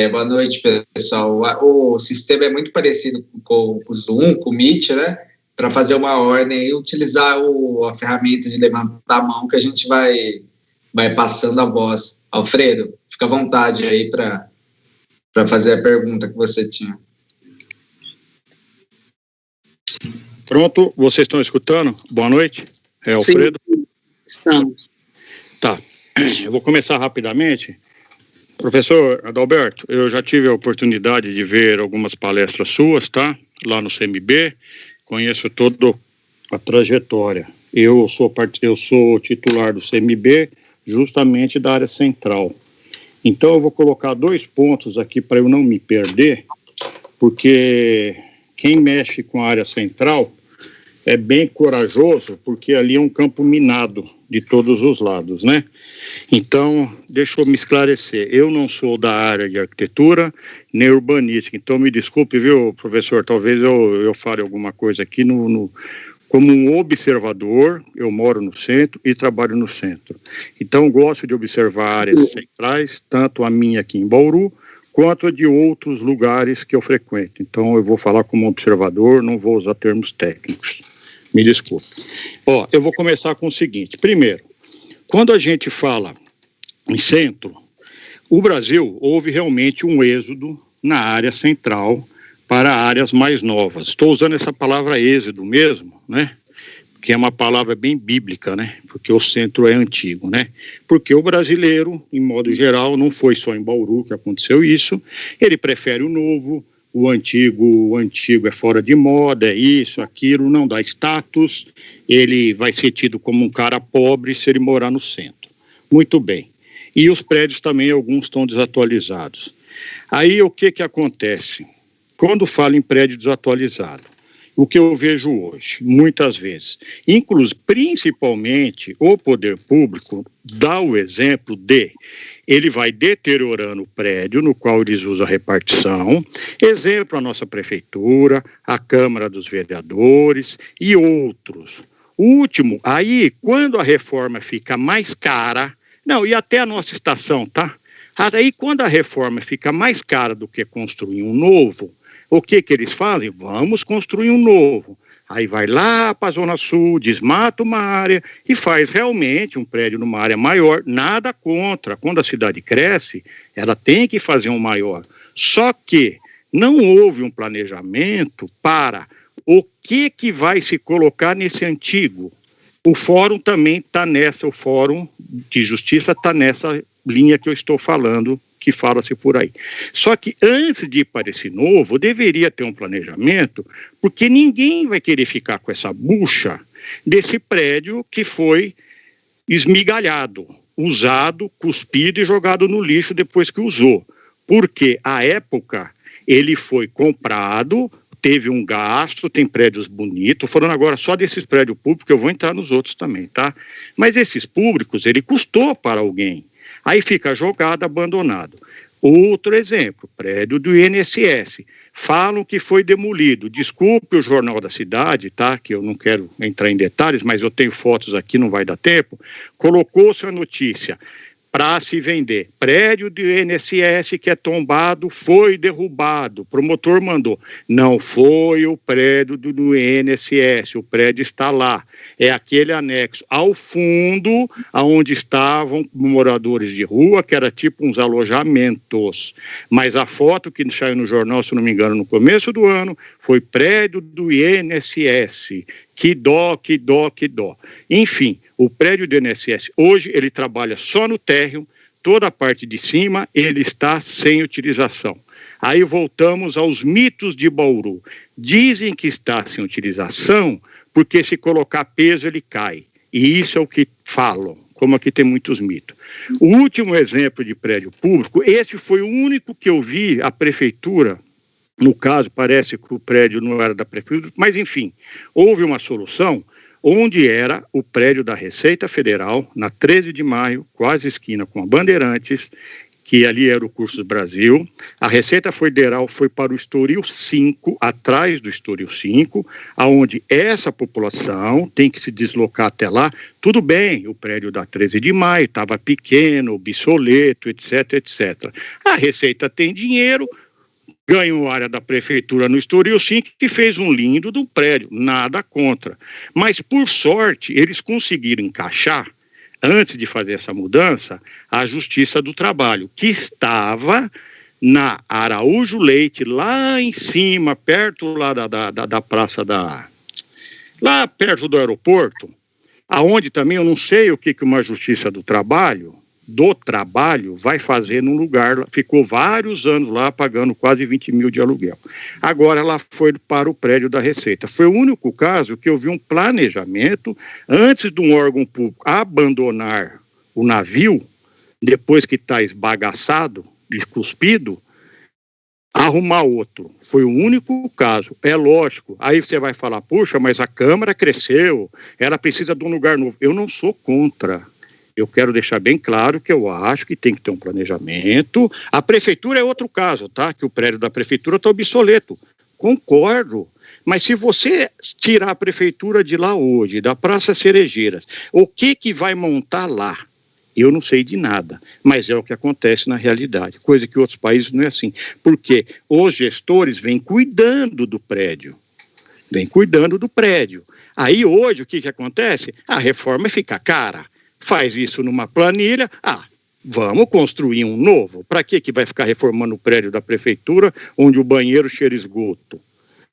Boa noite, pessoal. O sistema é muito parecido com o Zoom, com o Meet, né? Para fazer uma ordem e utilizar a ferramenta de levantar a mão, que a gente vai passando a voz. Alfredo, fica à vontade aí para fazer a pergunta que você tinha. Pronto, vocês estão escutando? Boa noite, Alfredo? Sim, estamos. Tá, eu vou começar rapidamente. Professor Adalberto, eu já tive a oportunidade de ver algumas palestras suas, tá? Lá no CMB, conheço toda a trajetória. Eu sou titular do CMB, justamente da área central. Então eu vou colocar 2 pontos aqui para eu não me perder, porque quem mexe com a área central é bem corajoso, porque ali é um campo minado de todos os lados, né? Então, deixa eu me esclarecer. Eu não sou da área de arquitetura nem urbanística, então me desculpe, viu, professor? Talvez eu fale alguma coisa aqui como um observador. Eu moro no centro e trabalho no centro. Então, gosto de observar áreas centrais, tanto a minha aqui em Bauru, quanto a de outros lugares que eu frequento. Então, eu vou falar como observador, não vou usar termos técnicos. Me desculpe. Eu vou começar com o seguinte. Primeiro, quando a gente fala em centro, o Brasil houve realmente um êxodo na área central para áreas mais novas. Estou usando essa palavra êxodo mesmo, né? Que é uma palavra bem bíblica, né? Porque o centro é antigo, né? Porque o brasileiro, em modo geral, não foi só em Bauru que aconteceu isso, ele prefere o novo. O antigo é fora de moda, é isso, aquilo, não dá status, ele vai ser tido como um cara pobre se ele morar no centro. Muito bem. E os prédios também, alguns estão desatualizados. Aí o que acontece? Quando falo em prédio desatualizado, o que eu vejo hoje, muitas vezes, principalmente o poder público, dá o exemplo de ele vai deteriorando o prédio no qual eles usam a repartição, exemplo a nossa prefeitura, a Câmara dos Vereadores e outros. O último, aí, quando a reforma fica mais cara, não, e até a nossa estação, tá? Aí, quando a reforma fica mais cara do que construir um novo, o que eles fazem? Vamos construir um novo. Aí vai lá para a Zona Sul, desmata uma área e faz realmente um prédio numa área maior. Nada contra. Quando a cidade cresce, ela tem que fazer um maior. Só que não houve um planejamento para o que vai se colocar nesse antigo. O fórum também está nessa, o Fórum de Justiça está nessa linha que eu estou falando, que fala-se por aí. Só que antes de ir para esse novo, deveria ter um planejamento, porque ninguém vai querer ficar com essa bucha desse prédio que foi esmigalhado, usado, cuspido e jogado no lixo depois que usou. Porque, à época, ele foi comprado, teve um gasto, tem prédios bonitos, falando agora só desses prédios públicos, eu vou entrar nos outros também, tá? Mas esses públicos, ele custou para alguém. Aí fica jogado, abandonado. Outro exemplo, prédio do INSS. Falam que foi demolido. Desculpe o Jornal da Cidade, tá? Que eu não quero entrar em detalhes, mas eu tenho fotos aqui, não vai dar tempo. Colocou-se a notícia para se vender. Prédio do INSS que é tombado foi derrubado. O promotor mandou. Não foi o prédio do INSS, o prédio está lá. É aquele anexo ao fundo, onde estavam moradores de rua, que era tipo uns alojamentos. Mas a foto que saiu no jornal, se não me engano, no começo do ano, foi prédio do INSS. Que dó, que dó, que dó. Enfim, o prédio do INSS hoje ele trabalha só no térreo, toda a parte de cima ele está sem utilização. Aí voltamos aos mitos de Bauru. Dizem que está sem utilização porque se colocar peso ele cai. E isso é o que falam, como aqui tem muitos mitos. O último exemplo de prédio público, esse foi o único que eu vi a prefeitura. No caso, parece que o prédio não era da prefeitura, mas enfim, houve uma solução onde era o prédio da Receita Federal, na 13 de maio, quase esquina com a Bandeirantes, que ali era o Cursos Brasil. A Receita Federal foi para o Estoril 5, atrás do Estoril 5, aonde essa população tem que se deslocar até lá. Tudo bem, o prédio da 13 de maio estava pequeno, obsoleto, etc, etc. A Receita tem dinheiro, ganhou área da prefeitura no Estoril 5, que fez um lindo do prédio, nada contra. Mas, por sorte, eles conseguiram encaixar, antes de fazer essa mudança, a Justiça do Trabalho, que estava na Araújo Leite, lá em cima, perto lá da praça lá perto do aeroporto, aonde também eu não sei o que uma Justiça do Trabalho vai fazer num lugar, ficou vários anos lá pagando quase 20 mil de aluguel. Agora ela foi para o prédio da Receita. Foi o único caso que eu vi um planejamento antes de um órgão público abandonar o navio, depois que está esbagaçado e cuspido, arrumar outro. Foi o único caso. É lógico, aí você vai falar, puxa, mas a Câmara cresceu, ela precisa de um lugar novo. Eu não sou contra. Eu quero deixar bem claro que eu acho que tem que ter um planejamento. A prefeitura é outro caso, tá? Que o prédio da prefeitura está obsoleto. Concordo. Mas se você tirar a prefeitura de lá hoje, da Praça Cerejeiras, o que vai montar lá? Eu não sei de nada, mas é o que acontece na realidade, coisa que em outros países não é assim. Porque os gestores vêm cuidando do prédio. Aí hoje o que acontece? A reforma fica cara. Faz isso numa planilha, vamos construir um novo. Para que vai ficar reformando o prédio da prefeitura, onde o banheiro cheira esgoto,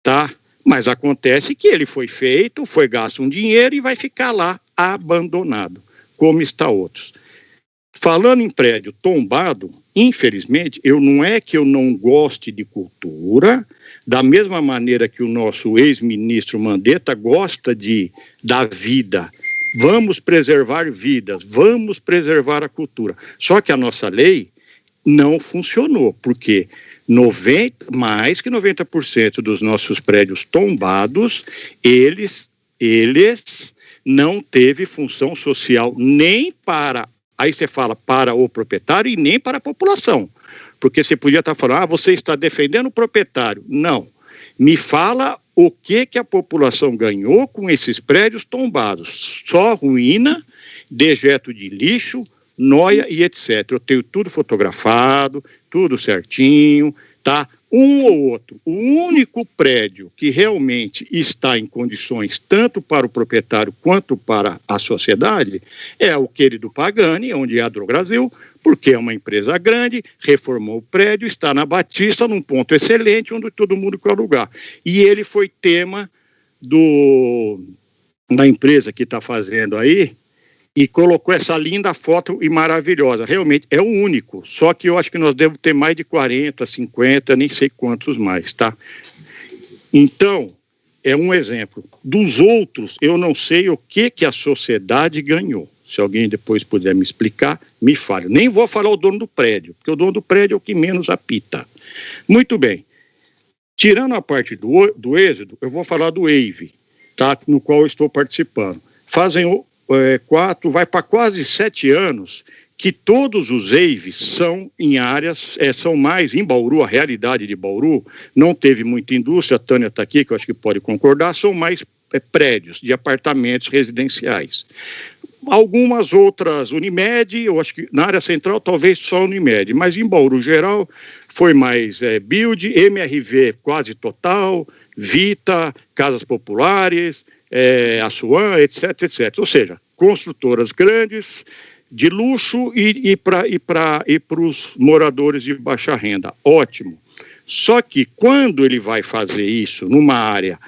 tá? Mas acontece que ele foi feito, foi gasto um dinheiro e vai ficar lá abandonado, como está outros. Falando em prédio tombado, infelizmente, não é que eu não goste de cultura, da mesma maneira que o nosso ex-ministro Mandetta gosta da vida. Vamos preservar vidas, vamos preservar a cultura. Só que a nossa lei não funcionou, porque mais que 90% dos nossos prédios tombados, eles não teve função social nem para, aí você fala, para o proprietário e nem para a população. Porque você podia estar falando, você está defendendo o proprietário. Não. Me fala o que a população ganhou com esses prédios tombados. Só ruína, dejeto de lixo, noia e etc. Eu tenho tudo fotografado, tudo certinho, tá? Um ou outro. O único prédio que realmente está em condições, tanto para o proprietário quanto para a sociedade, é o querido Pagani, onde é a Drogasil, porque é uma empresa grande, reformou o prédio, está na Batista, num ponto excelente, onde todo mundo quer alugar. E ele foi tema da empresa que está fazendo aí, e colocou essa linda foto e maravilhosa. Realmente é o único, só que eu acho que nós devemos ter mais de 40, 50, nem sei quantos mais, tá? Então, é um exemplo. Dos outros, eu não sei o que a sociedade ganhou. Se alguém depois puder me explicar, me fale. Nem vou falar o dono do prédio, porque o dono do prédio é o que menos apita. Muito bem. Tirando a parte do Êxodo, eu vou falar do EIVE, tá? No qual eu estou participando. Vai para quase 7 anos que todos os EIVs são em áreas, são mais em Bauru, a realidade de Bauru, não teve muita indústria, a Tânia está aqui, que eu acho que pode concordar, são mais prédios de apartamentos residenciais. Algumas outras Unimed, eu acho que na área central talvez só Unimed, mas em Bauru geral foi mais Build, MRV quase total, Vita, Casas Populares, a Suan, etc, etc. Ou seja, construtoras grandes, de luxo e para os moradores de baixa renda. Ótimo. Só que quando ele vai fazer isso numa área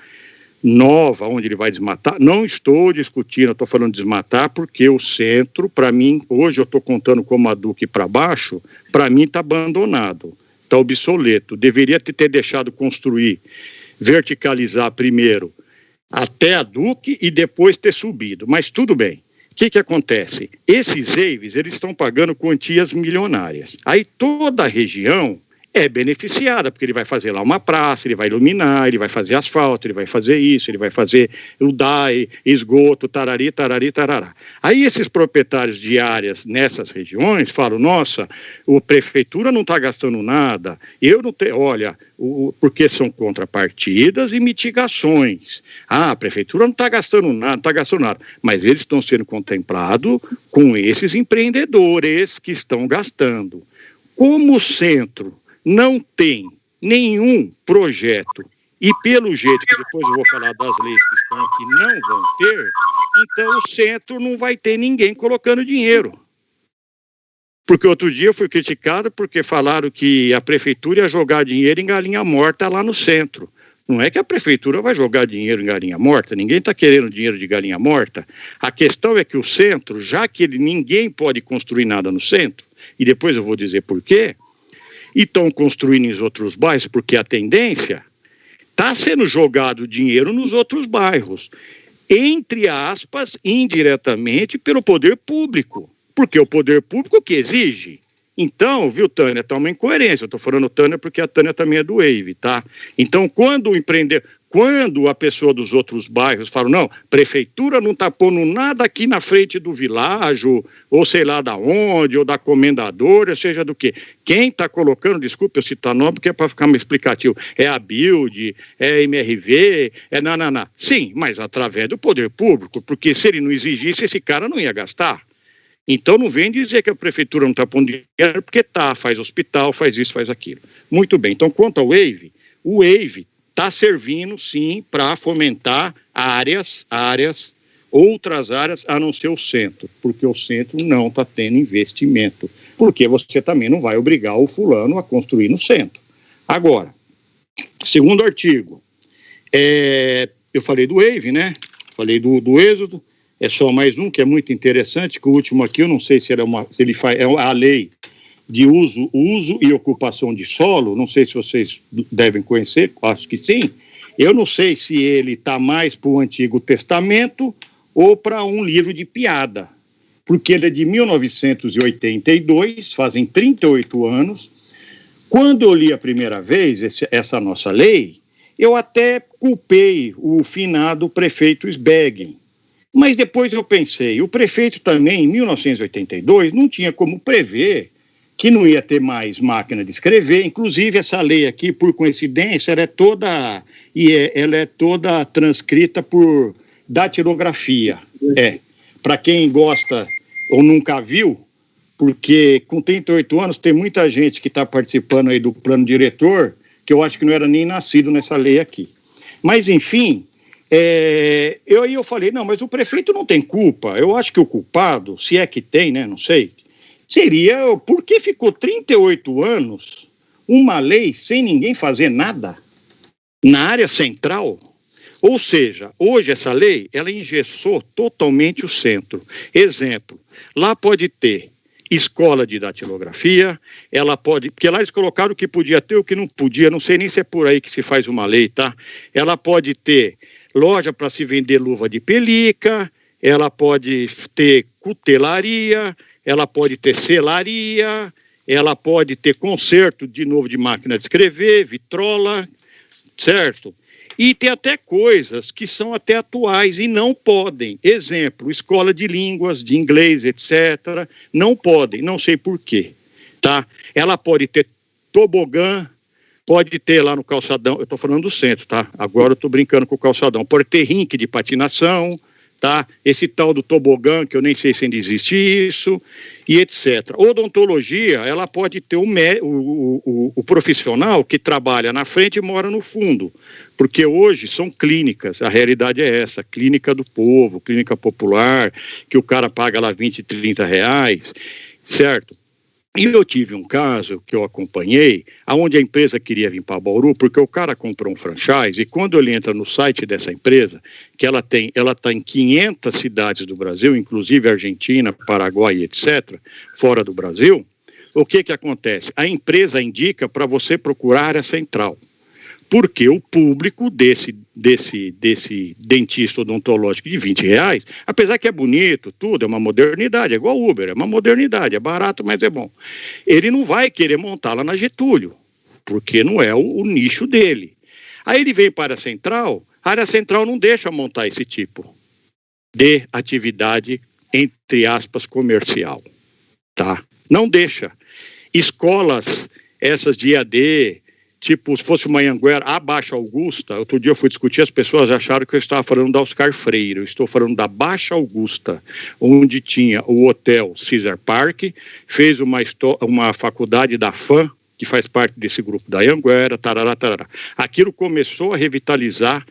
nova, onde ele vai desmatar, não estou discutindo, estou falando de desmatar, porque o centro, para mim, hoje eu estou contando como a Duque para baixo, para mim está abandonado, está obsoleto. Deveria ter deixado construir, verticalizar primeiro até a Duque e depois ter subido, mas tudo bem. O que acontece? Esses EIVs, eles estão pagando quantias milionárias. Aí toda a região é beneficiada, porque ele vai fazer lá uma praça, ele vai iluminar, ele vai fazer asfalto, ele vai fazer isso, ele vai fazer o DAE, esgoto, tarari, tarari, tarará. Aí esses proprietários de áreas nessas regiões falam, nossa, a prefeitura não está gastando nada, eu não tenho, olha, porque são contrapartidas e mitigações. A prefeitura não está gastando nada, mas eles estão sendo contemplados com esses empreendedores que estão gastando. Como o centro não tem nenhum projeto, e pelo jeito que depois eu vou falar das leis que estão aqui, não vão ter, então o centro não vai ter ninguém colocando dinheiro. Porque outro dia eu fui criticado porque falaram que a prefeitura ia jogar dinheiro em galinha morta lá no centro. Não é que a prefeitura vai jogar dinheiro em galinha morta, ninguém está querendo dinheiro de galinha morta. A questão é que o centro, já que ninguém pode construir nada no centro, e depois eu vou dizer por quê, e estão construindo em outros bairros, porque a tendência está sendo jogado dinheiro nos outros bairros, entre aspas, indiretamente pelo poder público, porque o poder público que exige. Então, viu, Tânia, está uma incoerência, eu estou falando Tânia porque a Tânia também é do EIVE, tá? Então, quando a pessoa dos outros bairros fala, não, prefeitura não está pondo nada aqui na frente do vilarejo, ou sei lá da onde, ou da comendadora, seja do que. Quem está colocando, desculpe eu citar nome, porque é para ficar mais explicativo, é a Build, é a MRV, é nananá. Sim, mas através do poder público, porque se ele não exigisse, esse cara não ia gastar. Então não vem dizer que a prefeitura não está pondo dinheiro, porque faz hospital, faz isso, faz aquilo. Muito bem, então quanto ao EIVE, o EIVE está servindo, sim, para fomentar outras áreas, a não ser o centro, porque o centro não está tendo investimento, porque você também não vai obrigar o fulano a construir no centro. Agora, segundo artigo, eu falei do EIVE, né? Falei do Êxodo, é só mais um que é muito interessante, que o último aqui, eu não sei se ele faz, é a lei de uso e ocupação de solo, não sei se vocês devem conhecer, acho que sim. Eu não sei se ele está mais para o Antigo Testamento ou para um livro de piada, porque ele é de 1982, fazem 38 anos. Quando eu li a primeira vez essa nossa lei, eu até culpei o finado prefeito Sbeggen, mas depois eu pensei, o prefeito também, em 1982, não tinha como prever que não ia ter mais máquina de escrever. Inclusive, essa lei aqui, por coincidência, ela é toda transcrita por datilografia. Para quem gosta ou nunca viu, porque com 38 anos tem muita gente que está participando aí do plano diretor, que eu acho que não era nem nascido nessa lei aqui. Mas, enfim, eu falei, não, mas o prefeito não tem culpa. Eu acho que o culpado, se é que tem, né, não sei, seria porque ficou 38 anos uma lei sem ninguém fazer nada na área central. Ou seja, hoje essa lei, ela engessou totalmente o centro. Exemplo, lá pode ter escola de datilografia, ela pode, porque lá eles colocaram o que podia ter, o que não podia, não sei nem se é por aí que se faz uma lei, tá? Ela pode ter loja para se vender luva de pelica, ela pode ter cutelaria, ela pode ter selaria, ela pode ter conserto de novo de máquina de escrever, vitrola, certo? E tem até coisas que são até atuais e não podem. Exemplo, escola de línguas, de inglês, etc. Não podem, não sei por quê, tá? Ela pode ter tobogã, pode ter lá no calçadão, eu estou falando do centro, tá? Agora eu estou brincando com o calçadão. Pode ter rink de patinação, tá? Esse tal do tobogã, que eu nem sei se ainda existe isso, e etc. Odontologia, ela pode ter o profissional que trabalha na frente e mora no fundo, porque hoje são clínicas, a realidade é essa, clínica do povo, clínica popular, que o cara paga lá 20, 30 reais, certo? E eu tive um caso que eu acompanhei, onde a empresa queria vir para Bauru, porque o cara comprou um franchise, e quando ele entra no site dessa empresa, que ela está em 500 cidades do Brasil, inclusive Argentina, Paraguai, etc., fora do Brasil, o que acontece? A empresa indica para você procurar a área central. Porque o público desse dentista odontológico de 20 reais, apesar que é bonito, tudo, é uma modernidade, é igual Uber, é uma modernidade, é barato, mas é bom. Ele não vai querer montar lá na Getúlio, porque não é o nicho dele. Aí ele vem para a área central não deixa montar esse tipo de atividade, entre aspas, comercial, tá? Não deixa. Escolas, essas de EAD, tipo, se fosse uma Anhanguera, a Baixa Augusta, outro dia eu fui discutir, as pessoas acharam que eu estava falando da Oscar Freire, eu estou falando da Baixa Augusta, onde tinha o hotel Caesar Park, fez uma faculdade da FAM, que faz parte desse grupo da Anhanguera, tarará. Aquilo começou a revitalizar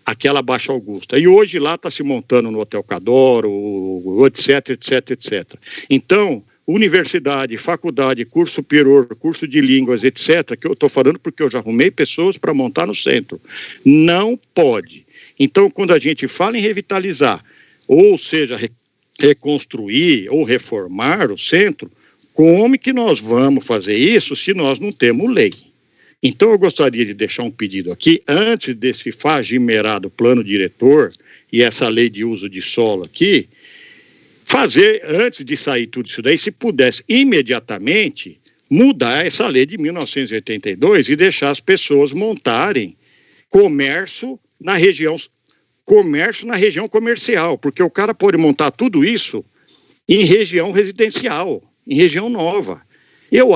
aquela Baixa Augusta, e hoje lá está se montando no Hotel Cadoro, etc. Então, universidade, faculdade, curso superior, curso de línguas, etc., que eu estou falando porque eu já arrumei pessoas para montar no centro. Não pode. Então, quando a gente fala em revitalizar, ou seja, reconstruir ou reformar o centro, como que nós vamos fazer isso se nós não temos lei? Então, eu gostaria de deixar um pedido aqui, antes desse famigerado plano diretor e essa lei de uso de solo aqui, fazer, antes de sair tudo isso daí, se pudesse imediatamente mudar essa lei de 1982 e deixar as pessoas montarem comércio na região comercial, porque o cara pode montar tudo isso em região residencial, em região nova. Eu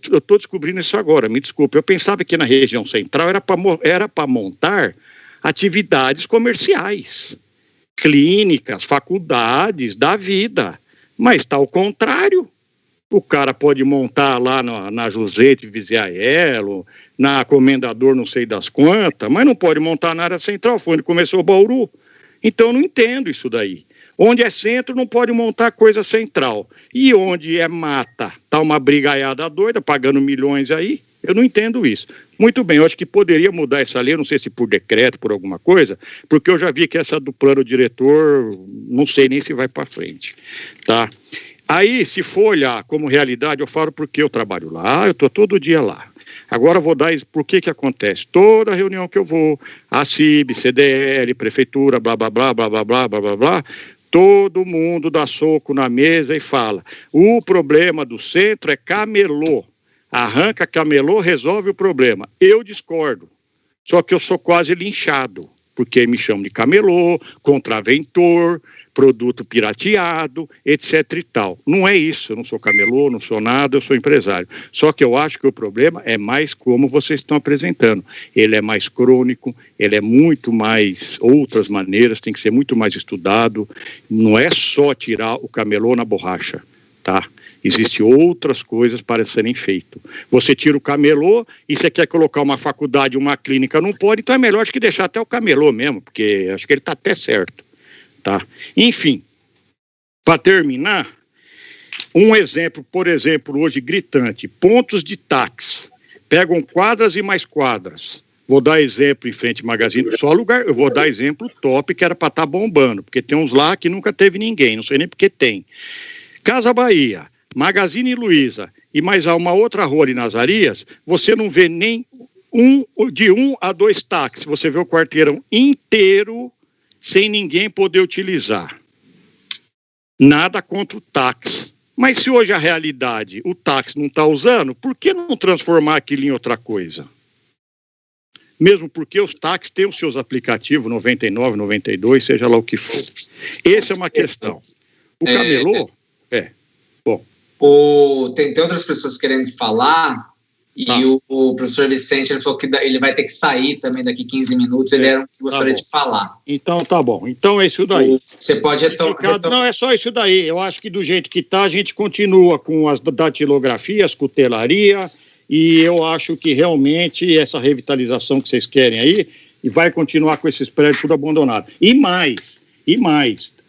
estou descobrindo isso agora, me desculpe, eu pensava que na região central era para montar atividades comerciais, clínicas, faculdades da vida, mas está ao contrário. O cara pode montar lá na José de Viziaello, na Comendador não sei das quantas, mas não pode montar na área central, foi onde começou o Bauru. Então eu não entendo isso daí. Onde é centro não pode montar coisa central. E onde é mata, tá uma brigaiada doida, pagando milhões aí, eu não entendo isso. Muito bem, eu acho que poderia mudar essa lei, não sei se por decreto, por alguma coisa, porque eu já vi que essa do plano diretor, não sei nem se vai para frente, tá? Aí, se for olhar como realidade, eu falo porque eu trabalho lá, eu estou todo dia lá. Agora eu vou dar por que acontece. Toda reunião que eu vou, a CIB, CDL, prefeitura, blá, blá, blá, blá, blá, blá, blá, blá, blá, todo mundo dá soco na mesa e fala, o problema do centro é camelô. Arranca camelô, resolve o problema. Eu discordo, só que eu sou quase linchado. porque me chamam de camelô, contraventor, produto pirateado, etc e tal. Não é isso, eu não sou camelô, não sou nada, eu sou empresário. Só que eu acho que o problema é mais como vocês estão apresentando. Ele é mais crônico, ele é muito mais, outras maneiras, tem que ser muito mais estudado. Não é só tirar o camelô na borracha, tá? Existem outras coisas para serem feitas. Você tira o camelô e você quer colocar uma faculdade, uma clínica, não pode, então é melhor acho que deixar até o camelô mesmo, porque acho que ele está até certo. Tá? Enfim, para terminar, um exemplo, por exemplo, hoje gritante, pontos de táxi. Pegam quadras e mais quadras. Vou dar exemplo em frente ao Magazine, só lugar, eu vou dar exemplo top que era para estar bombando, porque tem uns lá que nunca teve ninguém, não sei nem porque tem. Casa Bahia, Magazine Luiza e mais uma outra rua ali nas Arias, você não vê nem de 1 a 2 táxis, você vê o quarteirão inteiro sem ninguém poder utilizar. Nada contra o táxi. Mas se hoje a realidade, o táxi não está usando, por que não transformar aquilo em outra coisa? Mesmo porque os táxis têm os seus aplicativos, 99, 92, seja lá o que for. Essa é uma questão. O camelô... Bom. Tem outras pessoas querendo falar, e o professor Vicente ele falou que ele vai ter que sair também daqui 15 minutos, ele era o que gostaria de falar. Então tá bom, então é isso daí. Você pode Não, é só isso daí, eu acho que do jeito que tá, a gente continua com as datilografias, cutelaria, e eu acho que realmente essa revitalização que vocês querem aí, e vai continuar com esses prédios tudo abandonados. E mais,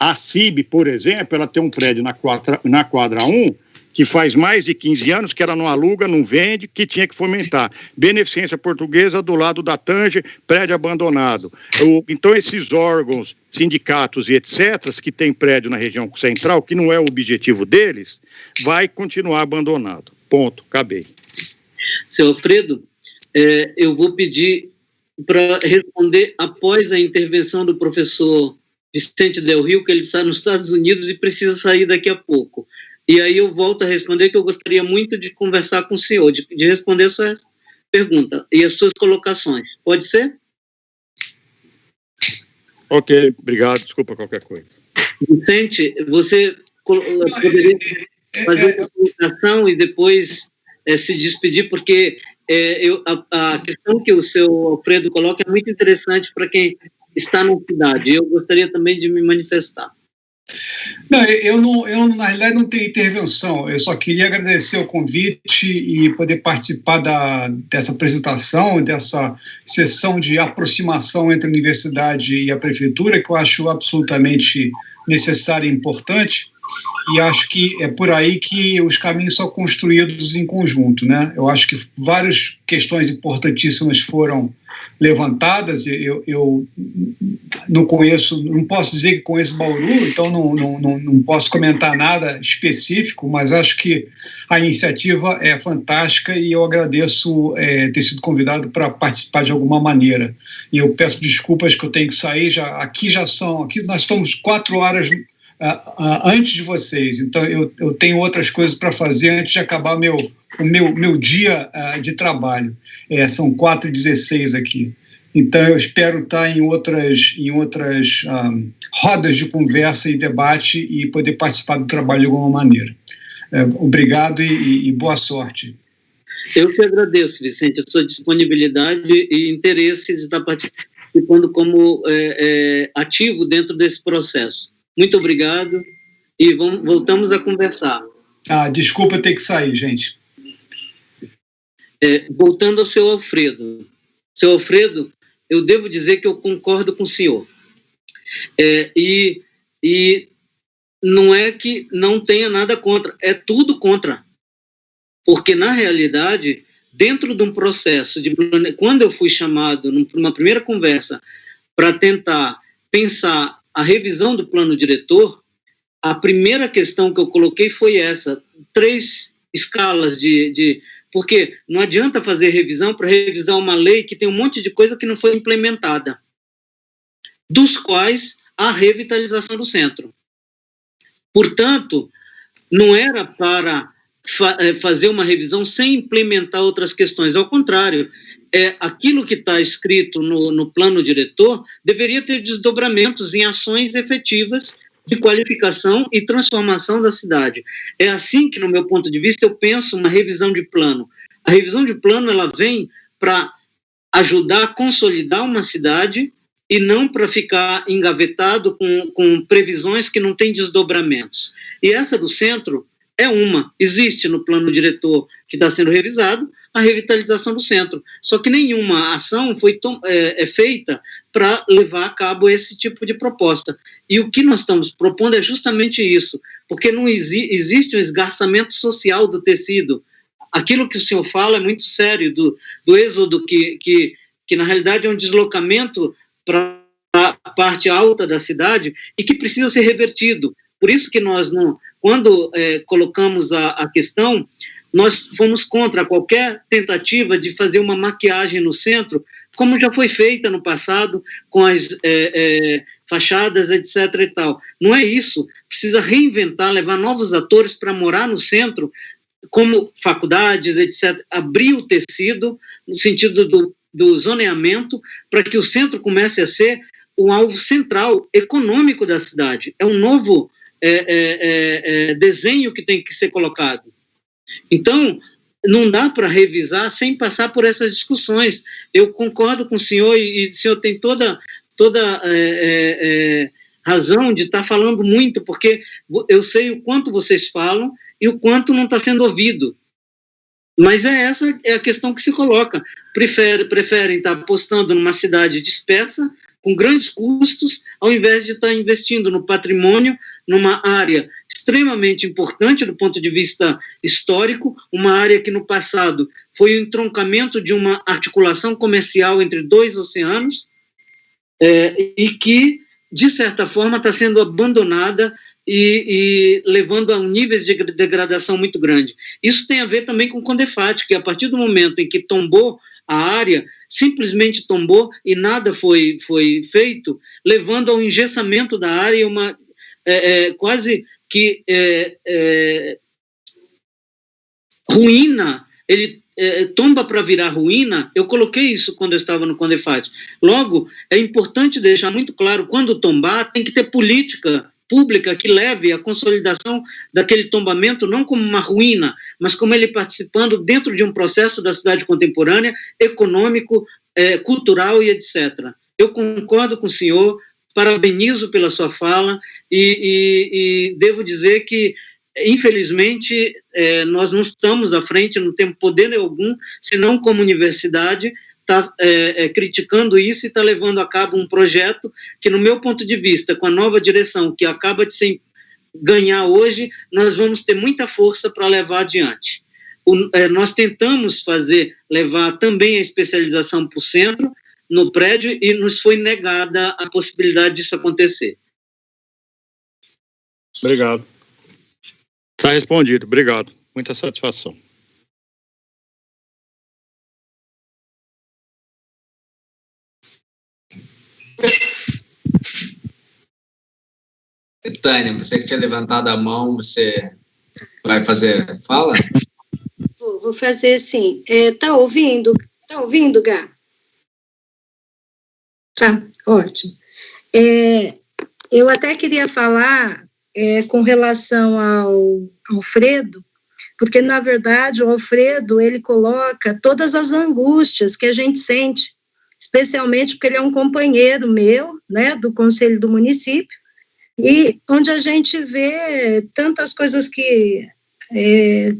a CIB, por exemplo, ela tem um prédio na quadra 1, que faz mais de 15 anos que ela não aluga, não vende, que tinha que fomentar. Beneficência Portuguesa do lado da Tanger, prédio abandonado. Então esses órgãos, sindicatos e etc., que tem prédio na região central, que não é o objetivo deles, vai continuar abandonado. Ponto, acabei. Seu Alfredo, eu vou pedir para responder após a intervenção do professor Vicente Del Rio, que ele está nos Estados Unidos e precisa sair daqui a pouco. E aí eu volto a responder, que eu gostaria muito de conversar com o senhor, de responder a sua pergunta e as suas colocações. Pode ser? Ok, obrigado, desculpa qualquer coisa. Vicente, você poderia fazer uma colocação e depois se despedir, porque a questão que o seu Alfredo coloca é muito interessante para quem está na cidade. Eu gostaria também de me manifestar. Não, eu na realidade não tenho intervenção, eu só queria agradecer o convite e poder participar dessa apresentação, dessa sessão de aproximação entre a universidade e a prefeitura, que eu acho absolutamente necessária e importante, e acho que é por aí que os caminhos são construídos em conjunto, né? Eu acho que várias questões importantíssimas foram levantadas. Eu não conheço, não posso dizer que conheço Bauru, então não posso comentar nada específico, mas acho que a iniciativa é fantástica e eu agradeço ter sido convidado para participar de alguma maneira. E eu peço desculpas que eu tenho que sair, aqui nós estamos 4 horas antes de vocês, então eu tenho outras coisas para fazer antes de acabar o meu dia de trabalho. São 4h16 aqui. Então, eu espero estar em outras rodas de conversa e debate e poder participar do trabalho de alguma maneira. Obrigado e boa sorte. Eu que agradeço, Vicente, a sua disponibilidade e interesse de estar participando como ativo dentro desse processo. Muito obrigado e voltamos a conversar. Desculpa ter que sair, gente. Voltando ao seu Alfredo. Seu Alfredo, eu devo dizer que eu concordo com o senhor. E não é que não tenha nada contra, é tudo contra. Porque, na realidade, dentro de um processo quando eu fui chamado numa primeira conversa para tentar pensar a revisão do plano diretor, a primeira questão que eu coloquei foi essa: 3 escalas porque não adianta fazer revisão para revisar uma lei que tem um monte de coisa que não foi implementada, dos quais a revitalização do centro. Portanto, não era para fazer uma revisão sem implementar outras questões. Ao contrário, aquilo que está escrito no plano diretor deveria ter desdobramentos em ações efetivas de qualificação e transformação da cidade. É assim que, no meu ponto de vista, eu penso uma revisão de plano. A revisão de plano ela vem para ajudar a consolidar uma cidade e não para ficar engavetado com previsões que não têm desdobramentos. E essa do centro existe no plano diretor que está sendo revisado, a revitalização do centro. Só que nenhuma ação foi feita para levar a cabo esse tipo de proposta. E o que nós estamos propondo é justamente isso, porque não existe um esgarçamento social do tecido. Aquilo que o senhor fala é muito sério, do êxodo que na realidade é um deslocamento para a parte alta da cidade e que precisa ser revertido. Por isso que nós, quando colocamos a questão, nós fomos contra qualquer tentativa de fazer uma maquiagem no centro, como já foi feita no passado, com as fachadas, etc. e tal. Não é isso. Precisa reinventar, levar novos atores para morar no centro, como faculdades, etc. Abrir o tecido, no sentido do zoneamento, para que o centro comece a ser o alvo central econômico da cidade. É um novo desenho que tem que ser colocado. Então, não dá para revisar sem passar por essas discussões. Eu concordo com o senhor, e o senhor tem toda razão de estar falando muito, porque eu sei o quanto vocês falam e o quanto não está sendo ouvido. Mas essa é a questão que se coloca. Preferem estar apostando numa cidade dispersa, com grandes custos, ao invés de estar investindo no patrimônio, numa área extremamente importante do ponto de vista histórico, uma área que no passado foi o entroncamento de uma articulação comercial entre dois oceanos, e que, de certa forma, está sendo abandonada e levando a níveis de degradação muito grande. Isso tem a ver também com o Condefat, que a partir do momento em que tombou a área, simplesmente tombou e nada foi feito, levando ao engessamento da área e uma quase que ruína. Ele tomba para virar ruína. Eu coloquei isso quando eu estava no Condefat. Logo, é importante deixar muito claro, quando tombar, tem que ter política pública que leve a consolidação daquele tombamento não como uma ruína, mas como ele participando dentro de um processo da cidade contemporânea, econômico, cultural e etc. Eu concordo com o senhor, parabenizo pela sua fala e devo dizer que, infelizmente, nós não estamos à frente, não temos poder algum, senão como universidade, está criticando isso e está levando a cabo um projeto que, no meu ponto de vista, com a nova direção que acaba de se ganhar hoje, nós vamos ter muita força para levar adiante. Nós tentamos levar também a especialização para o centro, no prédio, e nos foi negada a possibilidade disso acontecer. Obrigado. Está respondido, obrigado. Muita satisfação. Tânia, você que tinha levantado a mão, você vai fazer fala? Vou fazer sim. Tá ouvindo? Tá ouvindo, Gá? Tá, ótimo. Eu até queria falar com relação ao Alfredo, porque, na verdade, o Alfredo, ele coloca todas as angústias que a gente sente, especialmente porque ele é um companheiro meu, né, do Conselho do Município, e onde a gente vê tantas coisas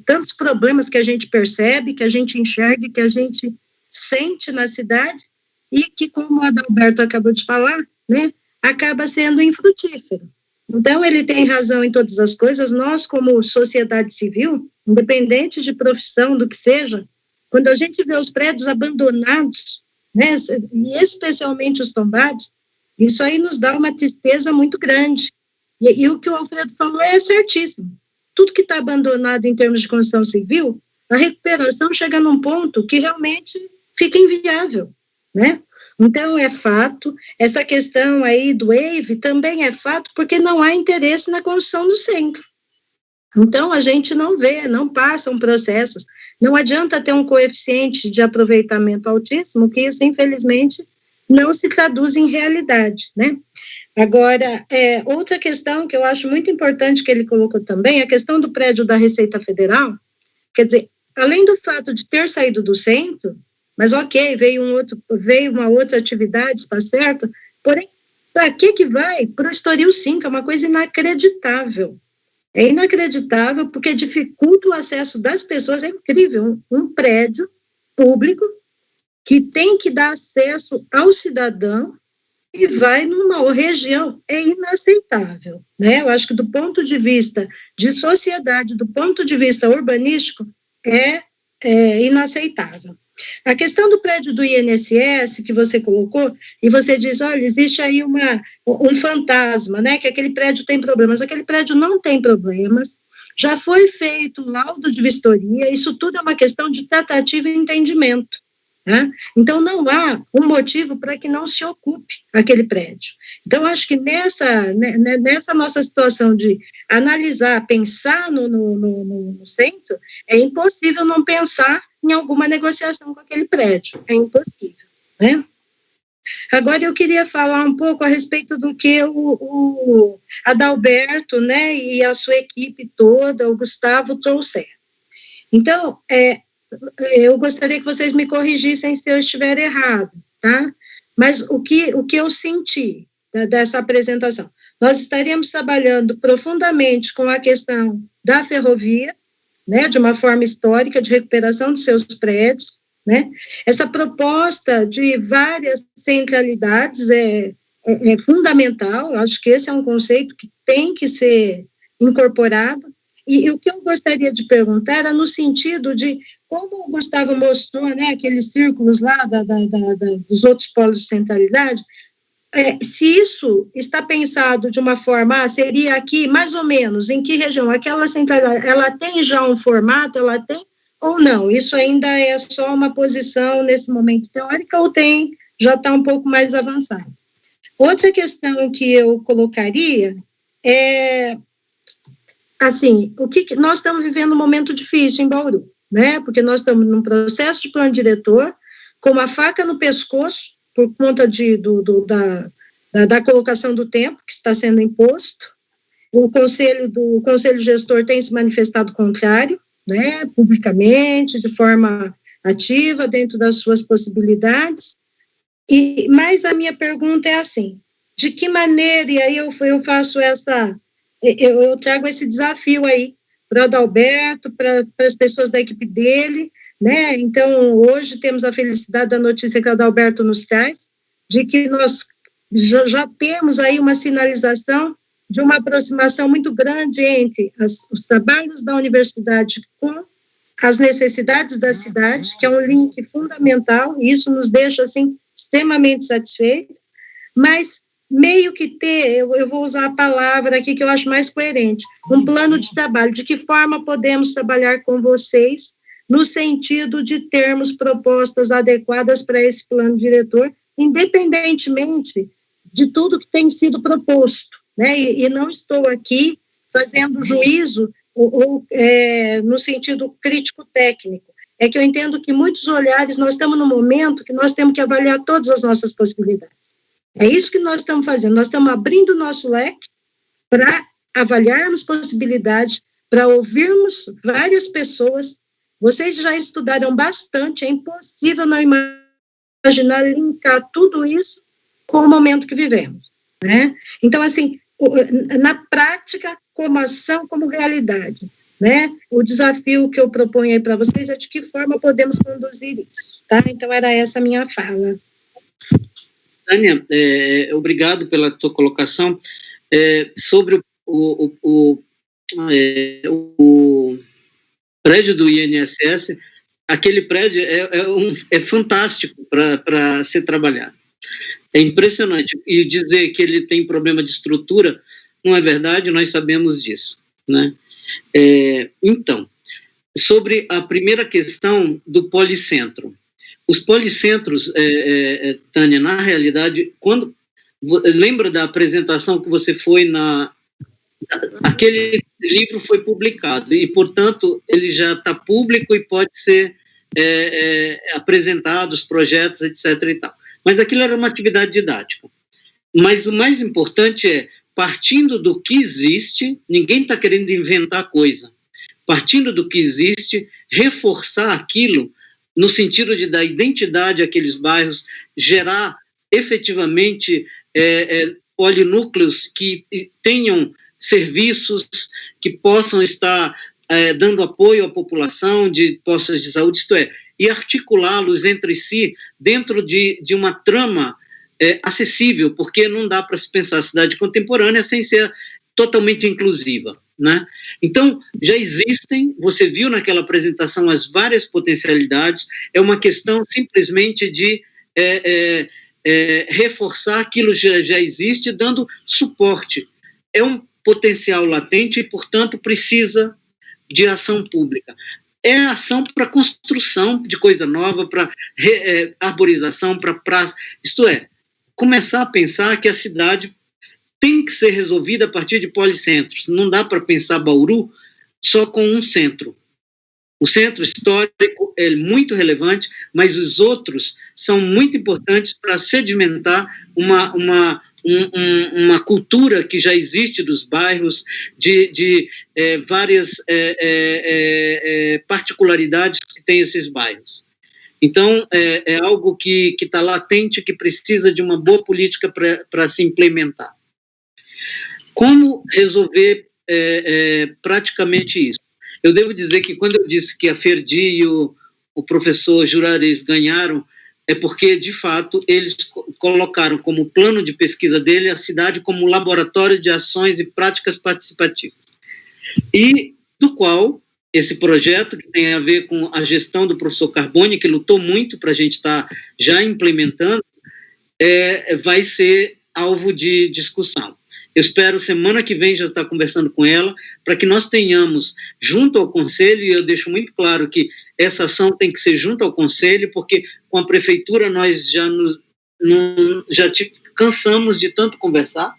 tantos problemas que a gente percebe, que a gente enxerga, que a gente sente na cidade, e que, como o Adalberto acabou de falar, né, acaba sendo infrutífero. Então, ele tem razão em todas as coisas. Nós, como sociedade civil, independente de profissão, do que seja, quando a gente vê os prédios abandonados, né, e especialmente os tombados, isso aí nos dá uma tristeza muito grande. E o que o Alfredo falou é certíssimo. Tudo que está abandonado em termos de construção civil, a recuperação chega num ponto que realmente fica inviável, né? Então, é fato. Essa questão aí do EIV também é fato, porque não há interesse na construção do centro. Então, a gente não vê, não passam processos. Não adianta ter um coeficiente de aproveitamento altíssimo, que isso, infelizmente, não se traduz em realidade, né? Agora, outra questão que eu acho muito importante que ele colocou também, a questão do prédio da Receita Federal, quer dizer, além do fato de ter saído do centro, mas ok, veio uma outra atividade, está certo, porém, para que vai? Para o Estoril 5, é uma coisa inacreditável. É inacreditável porque dificulta o acesso das pessoas, é incrível, um prédio público que tem que dar acesso ao cidadão e vai numa região, é inaceitável, né? Eu acho que do ponto de vista de sociedade, do ponto de vista urbanístico, é inaceitável. A questão do prédio do INSS que você colocou, e você diz, olha, existe aí um fantasma, né, que aquele prédio tem problemas. Aquele prédio não tem problemas, já foi feito o laudo de vistoria, isso tudo é uma questão de tratativa e entendimento, né? Então, não há um motivo para que não se ocupe aquele prédio. Então, acho que nessa nossa situação de analisar, pensar no centro, é impossível não pensar em alguma negociação com aquele prédio, é impossível, né? Agora, eu queria falar um pouco a respeito do que o Adalberto, né, e a sua equipe toda, o Gustavo, trouxeram. Então, eu gostaria que vocês me corrigissem se eu estiver errado, tá? Mas o que eu senti dessa apresentação? Nós estaríamos trabalhando profundamente com a questão da ferrovia, né, de uma forma histórica de recuperação dos seus prédios, né? Essa proposta de várias centralidades é fundamental, acho que esse é um conceito que tem que ser incorporado, e o que eu gostaria de perguntar era no sentido de, como o Gustavo mostrou, né, aqueles círculos lá dos outros polos de centralidade, se isso está pensado de uma forma, seria aqui, mais ou menos, em que região? Aquela centralidade, ela tem já um formato, ela tem, ou não? Isso ainda é só uma posição, nesse momento, teórica, ou já está um pouco mais avançado? Outra questão que eu colocaria é, assim, nós estamos vivendo um momento difícil em Bauru, né? Porque nós estamos num processo de plano diretor, com uma faca no pescoço, por conta da colocação do tempo que está sendo imposto. O conselho gestor tem se manifestado contrário, né, publicamente, de forma ativa, dentro das suas possibilidades. Mas a minha pergunta é assim, de que maneira, e aí eu faço eu trago esse desafio aí para o Adalberto, para as pessoas da equipe dele, né? Então, hoje temos a felicidade da notícia que o Adalberto nos traz, de que nós já temos aí uma sinalização de uma aproximação muito grande entre os trabalhos da universidade com as necessidades da cidade, que é um link fundamental, e isso nos deixa, assim, extremamente satisfeitos, mas meio que eu vou usar a palavra aqui que eu acho mais coerente, um plano de trabalho, de que forma podemos trabalhar com vocês, no sentido de termos propostas adequadas para esse plano diretor, independentemente de tudo que tem sido proposto, né? E não estou aqui fazendo juízo no sentido crítico-técnico, é que eu entendo que muitos olhares, nós estamos num momento que nós temos que avaliar todas as nossas possibilidades. É isso que nós estamos fazendo, nós estamos abrindo o nosso leque para avaliarmos possibilidades, para ouvirmos várias pessoas. Vocês já estudaram bastante, é impossível não imaginar linkar tudo isso com o momento que vivemos, né? Então, assim, na prática, como ação, como realidade, né? O desafio que eu proponho aí para vocês é de que forma podemos conduzir isso, tá? Então, era essa a minha fala. Tânia, obrigado pela tua colocação. Sobre o prédio do INSS, aquele prédio é fantástico para ser trabalhado. É impressionante. E dizer que ele tem problema de estrutura não é verdade, nós sabemos disso, né? Então, sobre a primeira questão do policentro. Os policentros, Tânia, na realidade, lembra da apresentação que você foi aquele livro foi publicado e, portanto, ele já está público e pode ser apresentado, os projetos, etc. e tal. Mas aquilo era uma atividade didática. Mas o mais importante é, partindo do que existe, ninguém está querendo inventar coisa, partindo do que existe, reforçar aquilo no sentido de dar identidade àqueles bairros, gerar efetivamente polinúcleos que tenham serviços que possam estar dando apoio à população de postos de saúde, isto é, e articulá-los entre si dentro de uma trama acessível, porque não dá para se pensar a cidade contemporânea sem ser totalmente inclusiva, né? Então, já existem, você viu naquela apresentação as várias potencialidades, é uma questão simplesmente de reforçar aquilo que já existe, dando suporte. É um potencial latente e, portanto, precisa de ação pública. É ação para construção de coisa nova, para arborização, para praça, isto é, começar a pensar que a cidade tem que ser resolvida a partir de policentros. Não dá para pensar Bauru só com um centro. O centro histórico é muito relevante, mas os outros são muito importantes para sedimentar uma cultura que já existe dos bairros, de várias particularidades que tem esses bairros. Então, é algo que está latente, que precisa de uma boa política para se implementar. Como resolver praticamente isso? Eu devo dizer que quando eu disse que a Ferdi e o professor Juarez ganharam, é porque, de fato, eles colocaram como plano de pesquisa dele a cidade como laboratório de ações e práticas participativas. E do qual esse projeto, que tem a ver com a gestão do professor Carboni, que lutou muito para a gente estar já implementando, vai ser alvo de discussão. Eu espero, semana que vem, já estar conversando com ela, para que nós tenhamos, junto ao Conselho, e eu deixo muito claro que essa ação tem que ser junto ao Conselho, porque com a Prefeitura nós já cansamos de tanto conversar,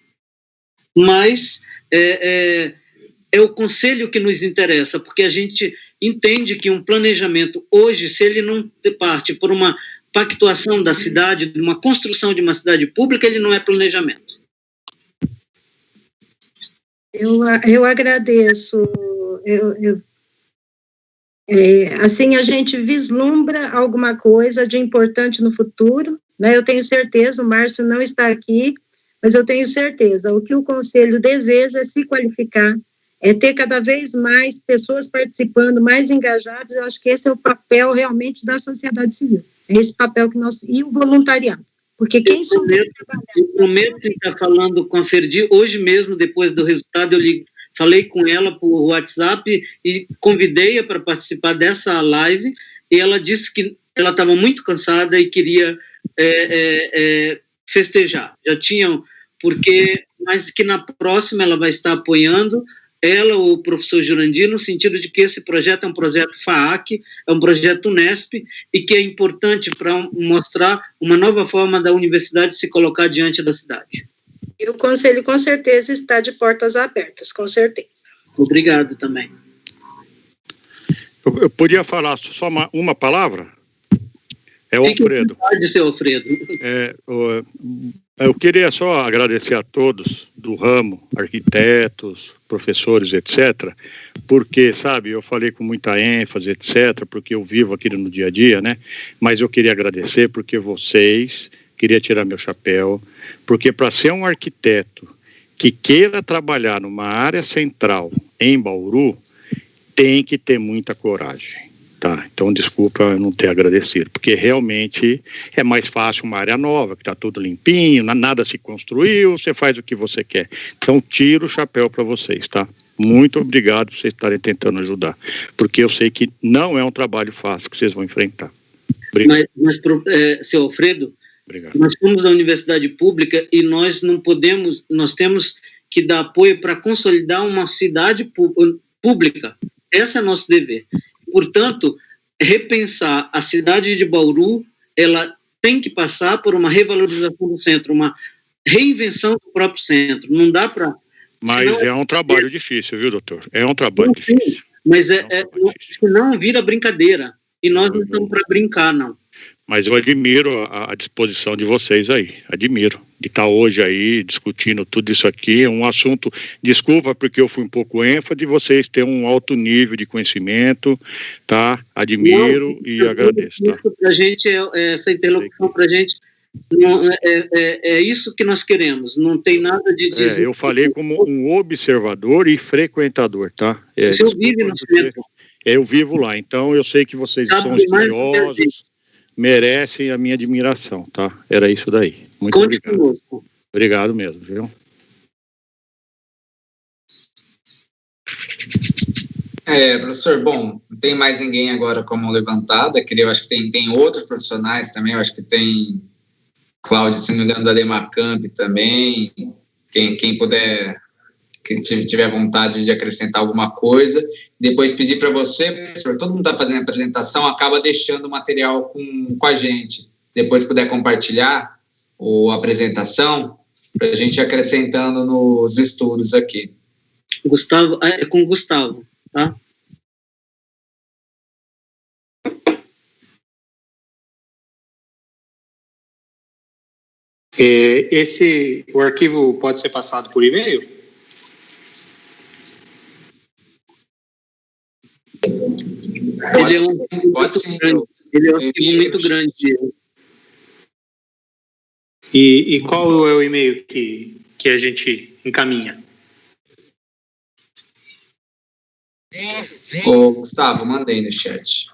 mas é o Conselho que nos interessa, porque a gente entende que um planejamento hoje, se ele não parte por uma pactuação da cidade, de uma construção de uma cidade pública, ele não é planejamento. Eu agradeço. Assim, a gente vislumbra alguma coisa de importante no futuro, né? Eu tenho certeza, o Márcio não está aqui, mas eu tenho certeza, o que o Conselho deseja é se qualificar, é ter cada vez mais pessoas participando, mais engajadas. Eu acho que esse é o papel realmente da sociedade civil, é esse papel que nós... E o voluntariado. Porque quem souber trabalhar... Eu prometo estar falando com a Ferdi hoje mesmo, depois do resultado, falei com ela por WhatsApp e convidei-a para participar dessa live, e ela disse que ela estava muito cansada e queria festejar. Já tinham, mas que na próxima ela vai estar apoiando ela, o professor Jurandir, no sentido de que esse projeto é um projeto FAAC, é um projeto Unesp, e que é importante para mostrar uma nova forma da universidade se colocar diante da cidade. E o Conselho, com certeza, está de portas abertas, com certeza. Obrigado também. Eu podia falar só uma palavra? É o Alfredo. Pode ser, Alfredo. Eu queria só agradecer a todos do ramo, arquitetos, professores, etc., porque, sabe, eu falei com muita ênfase, etc., porque eu vivo aquilo no dia a dia, né? Mas eu queria agradecer porque vocês, queria tirar meu chapéu, porque para ser um arquiteto que queira trabalhar numa área central em Bauru, tem que ter muita coragem. Tá, então desculpa eu não ter agradecido, porque realmente é mais fácil uma área nova, que está tudo limpinho, nada se construiu, você faz o que você quer. Então tiro o chapéu para vocês, tá? Muito obrigado por vocês estarem tentando ajudar, porque eu sei que não é um trabalho fácil que vocês vão enfrentar. Obrigado. Mas seu Alfredo, obrigado. Nós somos da universidade pública e nós não podemos, nós temos que dar apoio para consolidar uma cidade pública. Esse é nosso dever. Portanto, repensar a cidade de Bauru, ela tem que passar por uma revalorização do centro, uma reinvenção do próprio centro. Não dá para Mas é um trabalho difícil, viu, doutor? É um trabalho difícil. Mas senão vira brincadeira. E nós não estamos para brincar, não. Mas eu admiro a disposição de vocês aí. Admiro. De estar hoje aí discutindo tudo isso aqui. É um assunto, desculpa porque eu fui um pouco ênfase, de vocês terem um alto nível de conhecimento, tá? Admiro e agradeço. Tá? Pra gente, essa interlocução pra gente, é isso que nós queremos. Não tem nada de dizer. Eu falei como um observador e frequentador, tá? Você vive no centro. Eu vivo lá, então eu sei que vocês são estudiosos, merecem a minha admiração, tá? Era isso daí. Muito obrigado. Conosco. Obrigado mesmo, viu? Professor, bom, não tem mais ninguém agora com a mão levantada, eu acho que tem outros profissionais também, eu acho que tem Cláudio, se não me engano, da Demacamp também, quem puder, que tiver vontade de acrescentar alguma coisa, depois pedir para você, professor, todo mundo está fazendo a apresentação, acaba deixando o material com a gente, depois puder compartilhar a apresentação, para a gente ir acrescentando nos estudos aqui. Gustavo, é com o Gustavo, tá? O arquivo pode ser passado por e-mail? Pode sim. Ele é um arquivo muito grande. E qual é o e-mail que a gente encaminha? Gustavo, mandei no chat.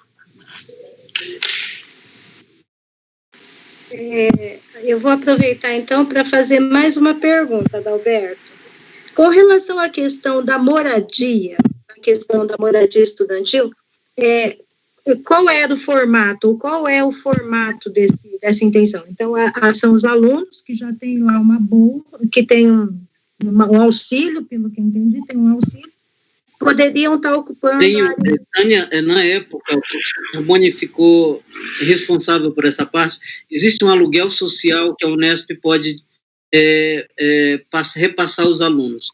Eu vou aproveitar, então, para fazer mais uma pergunta, Adalberto. Com relação à questão da moradia, estudantil, qual era o formato, ou qual é o formato dessa intenção? Então, são os alunos que já têm lá uma bolsa, que tem um auxílio, pelo que eu entendi, tem um auxílio, poderiam estar ocupando... Tânia, na época, o professor Carboni ficou responsável por essa parte. Existe um aluguel social que a Unesp pode repassar aos alunos.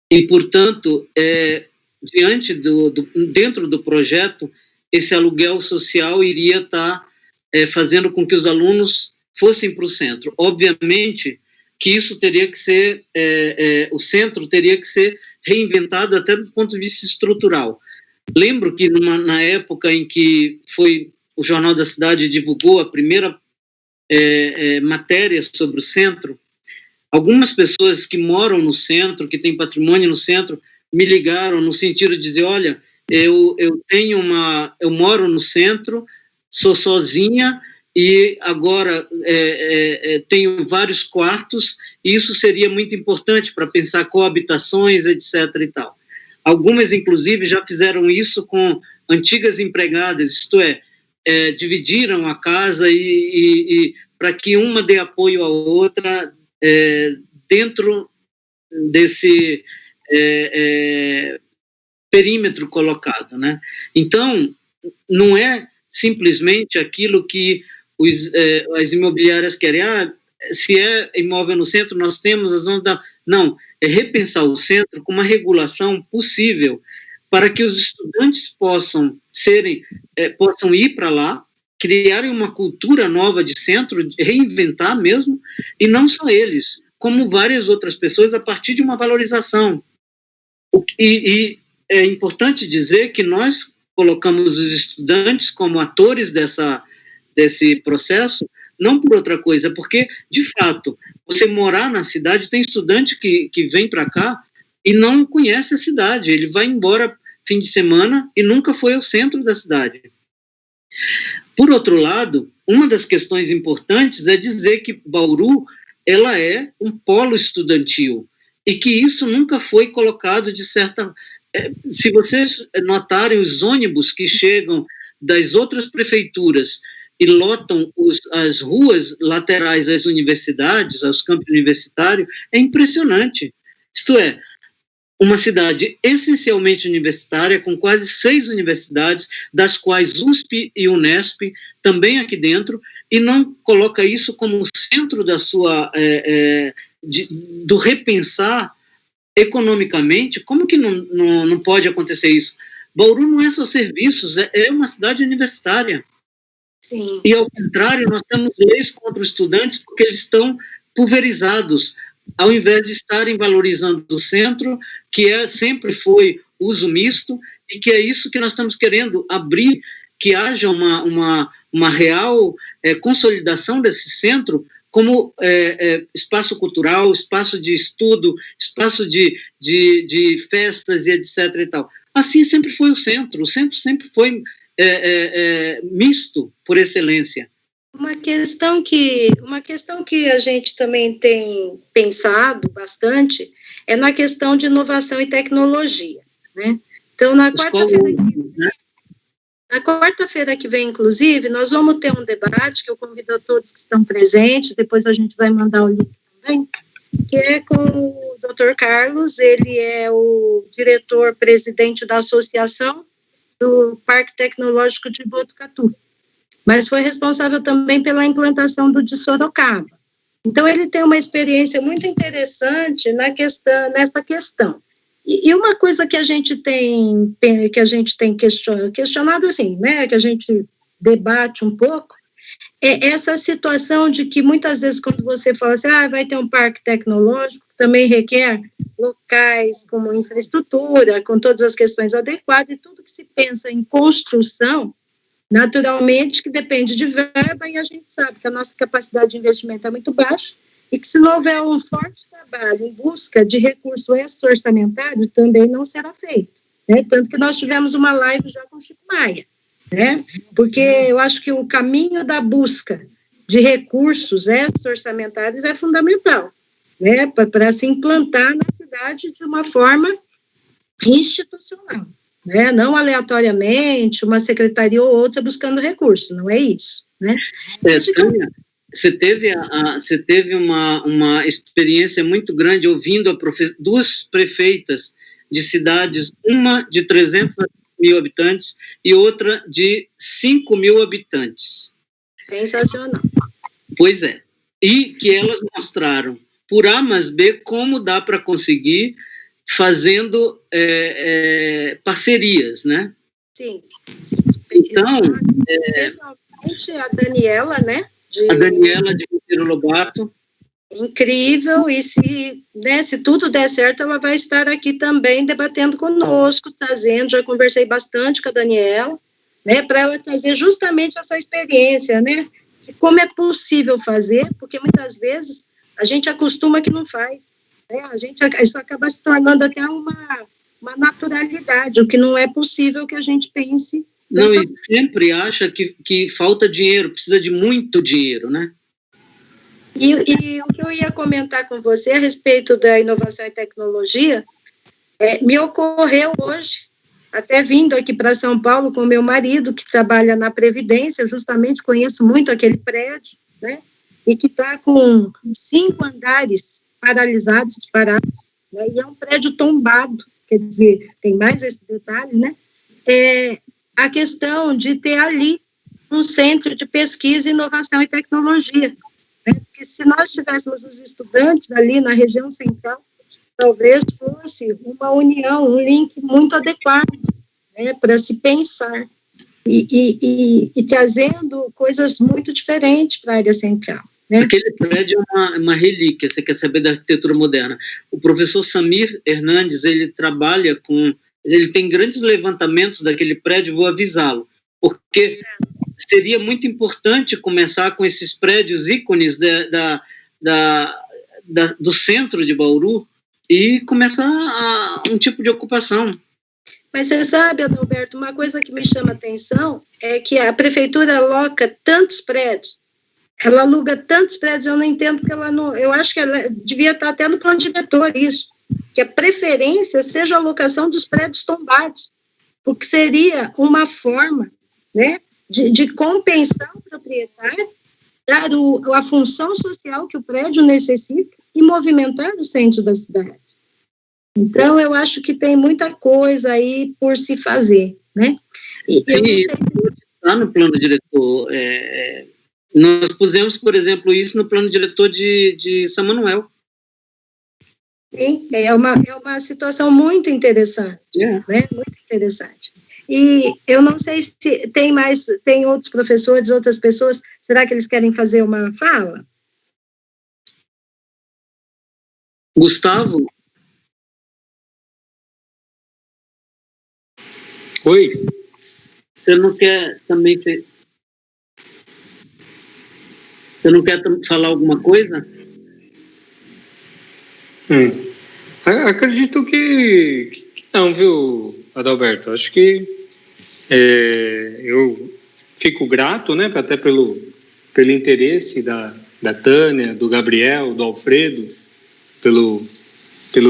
E, portanto, dentro do projeto, esse aluguel social iria estar fazendo com que os alunos fossem para o centro. Obviamente que isso teria que ser, o centro teria que ser reinventado até do ponto de vista estrutural. Lembro que na época em que o Jornal da Cidade divulgou a primeira matéria sobre o centro, algumas pessoas que moram no centro, que têm patrimônio no centro, me ligaram no sentido de dizer, olha, eu moro no centro, sou sozinha e agora tenho vários quartos, e isso seria muito importante para pensar coabitações, etc. e tal. Algumas, inclusive, já fizeram isso com antigas empregadas, isto é, dividiram a casa e para que uma dê apoio à outra dentro desse perímetro colocado, né? Então, não é simplesmente aquilo que as imobiliárias querem. Se é imóvel no centro, nós temos, nós vamos dar... Não, é repensar o centro com uma regulação possível para que os estudantes possam ir para lá, criarem uma cultura nova de centro, reinventar mesmo, e não só eles, como várias outras pessoas, a partir de uma valorização. E é importante dizer que nós colocamos os estudantes como atores desse processo, não por outra coisa, porque, de fato, você morar na cidade, tem estudante que vem para cá e não conhece a cidade, ele vai embora fim de semana e nunca foi ao centro da cidade. Por outro lado, uma das questões importantes é dizer que Bauru, ela é um polo estudantil, e que isso nunca foi colocado de certa... Se vocês notarem os ônibus que chegam das outras prefeituras e lotam as ruas laterais às universidades, aos campos universitários, é impressionante. Isto é, uma cidade essencialmente universitária, com quase 6 universidades, das quais USP e Unesp, também aqui dentro, e não coloca isso como centro da sua, do repensar economicamente, como que não pode acontecer isso? Bauru não é só serviços, é uma cidade universitária. Sim. E, ao contrário, nós temos leis contra os estudantes porque eles estão pulverizados, ao invés de estarem valorizando o centro, que sempre foi uso misto, e que é isso que nós estamos querendo abrir, que haja uma real consolidação desse centro como espaço cultural, espaço de estudo, espaço de festas e etc. e tal. Assim sempre foi o centro sempre foi misto por excelência. Uma questão que a gente também tem pensado bastante é na questão de inovação e tecnologia, né? Então, na quarta-feira que vem, inclusive, nós vamos ter um debate que eu convido a todos que estão presentes, depois a gente vai mandar o link também, que é com o Dr. Carlos, ele é o diretor-presidente da Associação do Parque Tecnológico de Botucatu, mas foi responsável também pela implantação do de Sorocaba. Então, ele tem uma experiência muito interessante nessa questão. E uma coisa que a gente tem questionado, assim, né, que a gente debate um pouco, é essa situação de que muitas vezes quando você fala assim, vai ter um parque tecnológico, também requer locais como infraestrutura, com todas as questões adequadas, e tudo que se pensa em construção, naturalmente, que depende de verba, e a gente sabe que a nossa capacidade de investimento é muito baixa, e que se não houver um forte trabalho em busca de recurso extra-orçamentário, também não será feito, né? Tanto que nós tivemos uma live já com o Chico Maia, né? Porque eu acho que o caminho da busca de recursos extra-orçamentários é fundamental, né? Para se implantar na cidade de uma forma institucional, né? Não aleatoriamente, uma secretaria ou outra buscando recurso, não é isso, né? Tânia, você teve uma experiência muito grande ouvindo duas prefeitas de cidades, uma de 300 mil habitantes e outra de 5 mil habitantes. Sensacional. Pois é. E que elas mostraram, por A mais B, como dá para conseguir fazendo parcerias, né? Sim. Então... especialmente a Daniela, né? A Daniela de Monteiro Lobato. Incrível, e se tudo der certo, ela vai estar aqui também debatendo conosco, trazendo, já conversei bastante com a Daniela, né, para ela trazer justamente essa experiência, né, de como é possível fazer, porque muitas vezes a gente acostuma que não faz, né, isso acaba se tornando até uma naturalidade, o que não é possível que a gente pense. Não, e sempre acha que falta dinheiro, precisa de muito dinheiro, né? E o que eu ia comentar com você a respeito da inovação e tecnologia, me ocorreu hoje, até vindo aqui para São Paulo com meu marido, que trabalha na Previdência, justamente conheço muito aquele prédio, né? E que está com 5 andares parados, né? E é um prédio tombado, quer dizer, tem mais esse detalhe, né? A questão de ter ali um centro de pesquisa, inovação e tecnologia, né? Porque se nós tivéssemos os estudantes ali na região central, talvez fosse uma união, um link muito adequado, né, para se pensar e trazendo coisas muito diferentes para a área central, né? Aquele prédio é uma relíquia, você quer saber da arquitetura moderna. O professor Samir Hernandes, ele trabalha ele tem grandes levantamentos daquele prédio, vou avisá-lo, porque seria muito importante começar com esses prédios ícones do centro de Bauru e começar um tipo de ocupação. Mas você sabe, Adalberto, uma coisa que me chama a atenção é que a prefeitura aloca tantos prédios, ela aluga tantos prédios, eu não entendo, porque eu acho que ela devia estar até no plano diretor isso, que a preferência seja a alocação dos prédios tombados, porque seria uma forma, né, de compensar o proprietário, dar a função social que o prédio necessita e movimentar o centro da cidade. Então, eu acho que tem muita coisa aí por se fazer, né? Sim, está no plano diretor. Nós pusemos, por exemplo, isso no plano diretor de São Manuel. Sim, é uma situação muito interessante, né? Muito interessante. E eu não sei se tem outros professores, outras pessoas, será que eles querem fazer uma fala? Gustavo? Oi? Você não quer também... Você não quer falar alguma coisa? Acredito que não, viu, Adalberto? Acho que eu fico grato, né, até pelo interesse da Tânia, do Gabriel, do Alfredo, pelo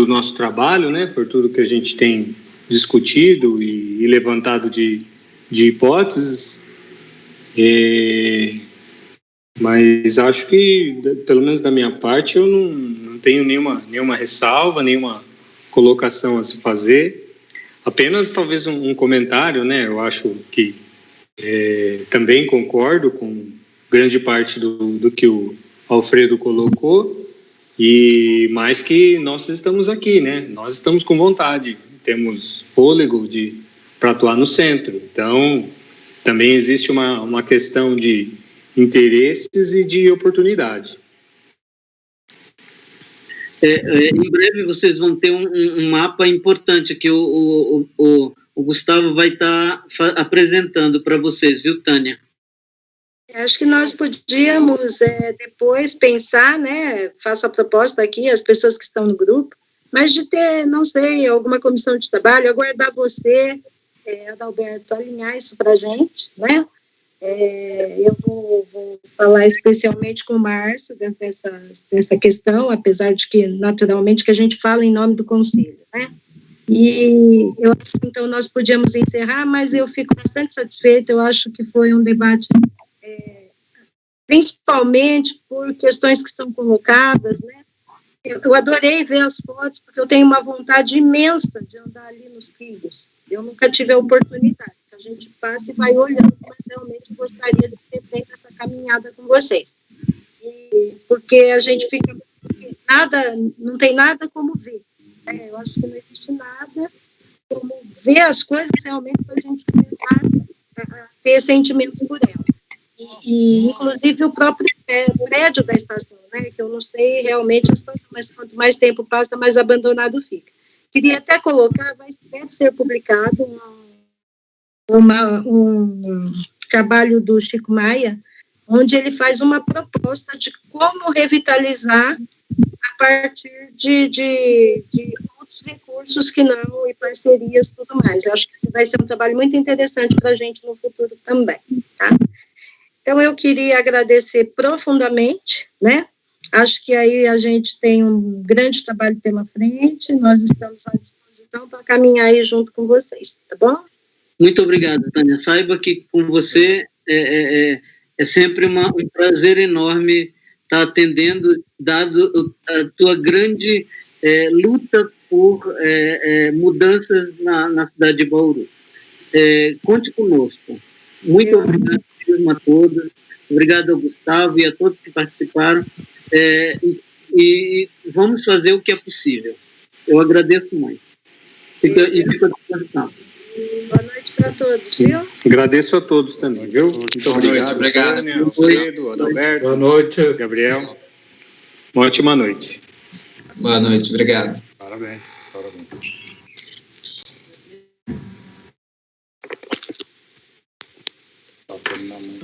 nosso trabalho, né, por tudo que a gente tem discutido e levantado de hipóteses. Mas acho que, pelo menos da minha parte, eu não tenho nenhuma ressalva, nenhuma colocação a se fazer. Apenas talvez um comentário, né? Eu acho que também concordo com grande parte do que o Alfredo colocou, e mais que nós estamos aqui, né? Nós estamos com vontade, temos fôlego para atuar no centro. Então, também existe uma questão de interesses e de oportunidade. Em breve vocês vão ter um mapa importante que o Gustavo vai estar apresentando para vocês, viu, Tânia? Acho que nós podíamos depois pensar, né, faço a proposta aqui, as pessoas que estão no grupo, mas de ter, não sei, alguma comissão de trabalho, aguardar você, Adalberto, alinhar isso para a gente, né? Eu vou falar especialmente com o Márcio dentro dessa questão, apesar de que, naturalmente, que a gente fala em nome do Conselho, né? E eu acho que, então, nós podíamos encerrar, mas eu fico bastante satisfeita, eu acho que foi um debate, principalmente por questões que são colocadas, né? Eu adorei ver as fotos, porque eu tenho uma vontade imensa de andar ali nos trilhos. Eu nunca tive a oportunidade. A gente passa e vai olhando, mas realmente gostaria de ter feito essa caminhada com vocês. Porque a gente fica... não tem nada como ver. Eu acho que não existe nada como ver as coisas realmente para a gente começar a ter sentimentos por elas. E, inclusive, o próprio prédio da estação, né, que eu não sei realmente a situação, mas quanto mais tempo passa, mais abandonado fica. Queria até colocar, deve ser publicado um trabalho do Chico Maia, onde ele faz uma proposta de como revitalizar a partir de outros recursos que não, e parcerias e tudo mais. Eu acho que vai ser um trabalho muito interessante para a gente no futuro também, tá? Então, eu queria agradecer profundamente, né? Acho que aí a gente tem um grande trabalho pela frente, nós estamos à disposição para caminhar aí junto com vocês, tá bom? Muito obrigado, Tânia. Saiba que com você é sempre um prazer enorme estar atendendo, dado a tua grande luta por mudanças na cidade de Bauru. Conte conosco. Muito obrigado a todos. Obrigado ao Gustavo e a todos que participaram. E vamos fazer o que é possível. Eu agradeço muito. Fico à disposição. Boa noite para todos, viu? Agradeço a todos também, viu? Muito obrigado. Tânia, Alfredo, Adalberto. Boa noite. Gabriel. Uma ótima noite. Boa noite, obrigado. Parabéns. Tá terminando.